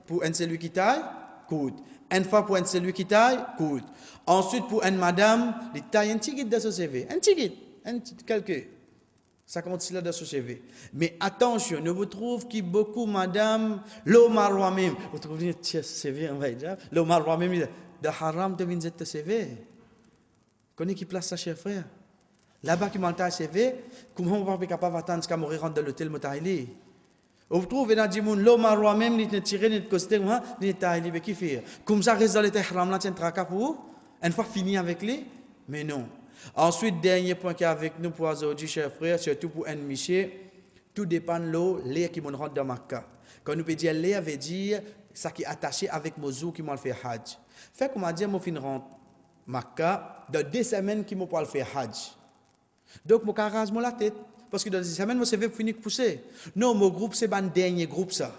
S3: pour un celui qui taille, coude. Une fois pour un celui qui taille, coude. Ensuite pour une madame, il taille un petit guide de ce CV. Un petit guide, quelque. Ça commence là dans ce CV. Mais attention, ne vous trouve qu'il beaucoup madame, l'Omar même. Vous trouvez ce CV, on va dire. L'Omar même, de haram de venir ce CV. Connais qui place ça, cher frère? Là-bas, qui m'entend CV, comment on va pas capable d'attendre jusqu'à mourir dans l'hôtel Motaïli? Vous trouvez dans le monde, l'Omar même, il ne tire ni de costume, ni de taille, mais qui fait? Comme ça, reste dans le haram, là, tiens, tracas pour vous? Une fois fini avec lui? Mais non. Ensuite, dernier point qui est avec nous pour aujourd'hui, chers frères, surtout pour un miché, tout dépend de l'eau, l'air qui me rentre dans Makkah. Quand nous peut dire l'air, veut dire ça qui est attaché avec Mozou qui m'a fait Hajj. Fait qu'on m'a dit, moi, fin rentre Makkah, dans 2 semaines qui m'a pas fait Hajj. Donc, moi, je rase la tête. Parce que dans 2 semaines, moi, c'est fait finir de pousser. Non, mon groupe, c'est le dernier groupe, ça.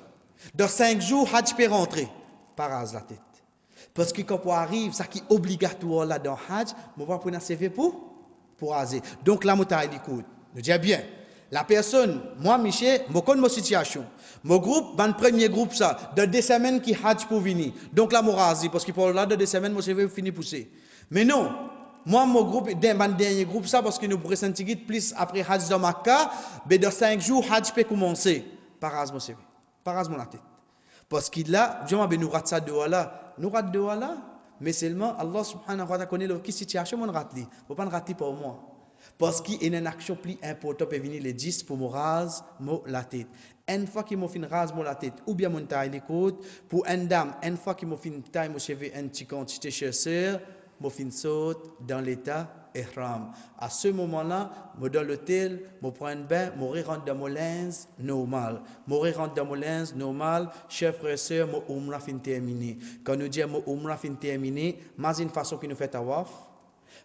S3: Dans 5 jours, Hajj peut rentrer. Pas rase la tête. Parce que quand on arrive, ça qui est obligatoire là dans Hajj, on va prendre un CV pour raser. Donc là, je dis écoute, je dis bien, la personne, moi, Michel, je connais ma situation. Mon groupe, le premier groupe, ça, dans 2 semaines qui Hajj pour venir. Donc là, je rase, parce que pour là, dans 2 semaines, mon CV finit pousser. Mais non, moi, mon groupe, dans le dernier groupe, ça, parce que nous pourrions sentir plus après Hajj dans Makkah, mais dans 5 jours, Hajj peut commencer. Pas rase mon CV, pas rase mon la tête. Parce qu'il a, nous rate ça de là. Nous rate de là, mais seulement Allah subhanahu wa ta'ala connaît la situation, on rate li. Faut pas rater pour moi. Parce qu'il y a une action plus importante pour venir les 10 pour me raser la tête. Une fois qu'il m'a fait raser la tête, ou bien mon taille les côtes, pour une dame, une fois qu'il m'a fait taille mon cheveu, un petit quantité chasseur, m'a fait saute dans l'état ihram. À ce moment-là, je dans l'hôtel, je prends un bain, je rentre dans mon linge normal. Je rentre dans mon linge normal, chers frères et sœurs, mon umrah fin terminé. Quand nous disons mon umrah fin terminé, c'est une façon que nous faisons tawaf.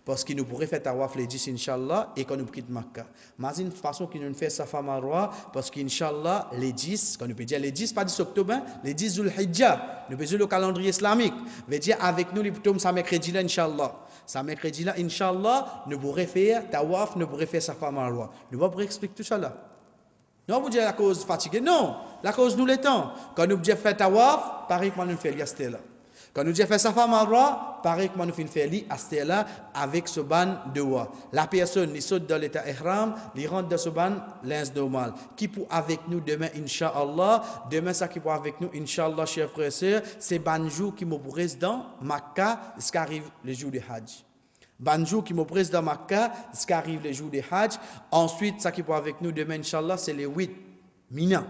S3: Parce que nous pourrions faire tawaf les 10, Inch'Allah, et quand nous quittons Makkah. C'est une façon que nous faisons Safa Marwa, parce qu'Inch'Allah, les 10, quand nous pouvons dire les 10, pas 10 octobre, les 10 Zulhijjah, nous pouvons dire le calendrier islamique. Veut dire avec nous, les tombes, ça mercredi là, Inch'Allah. Ça mercredi là, Inch'Allah, nous pourrions faire tawaf, nous pourrions faire Safa Marwa. Nous allons expliquer tout ça là. Non, vous dites la cause fatiguée. Non, la cause nous l'étend. Quand nous disons faire tawaf, pareil que nous faisons là. Quand nous disons faire Safa Marwa, pareil que nous faisons là avec ce ban de wa. La personne qui saute dans l'état ihram, il rentre dans ce ban linge normal. Qui pour avec nous demain, Inch'Allah, demain ça qui pour avec nous, Inch'Allah, chers frères et sœurs, c'est ban jour qui me pourrisse dans Makkah, ce qui arrive le jour du Hajj. Ban jour qui me pourrisse dans Makkah, ce qui arrive le jour du Hajj. Ensuite, ça qui pour avec nous demain, Inch'Allah, c'est les 8 Mina.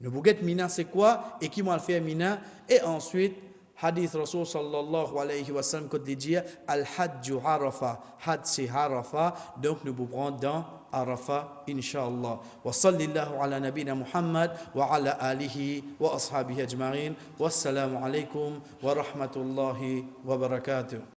S3: Nous bouguette Mina, c'est quoi? Et qui m'a fait Mina? Et ensuite, Hadith Rasul sallallahu alayhi wa sallam, quand il dit Al-Hajju Arafa, Hajj c'est Arafa, donc nous vous prenons dans Arafa, Inch'Allah. Wa sallallahu ala nabina Muhammad wa ala alihi wa ashabihi ajma'in. Wassalamu alaykum wa rahmatullahi wa barakatuh.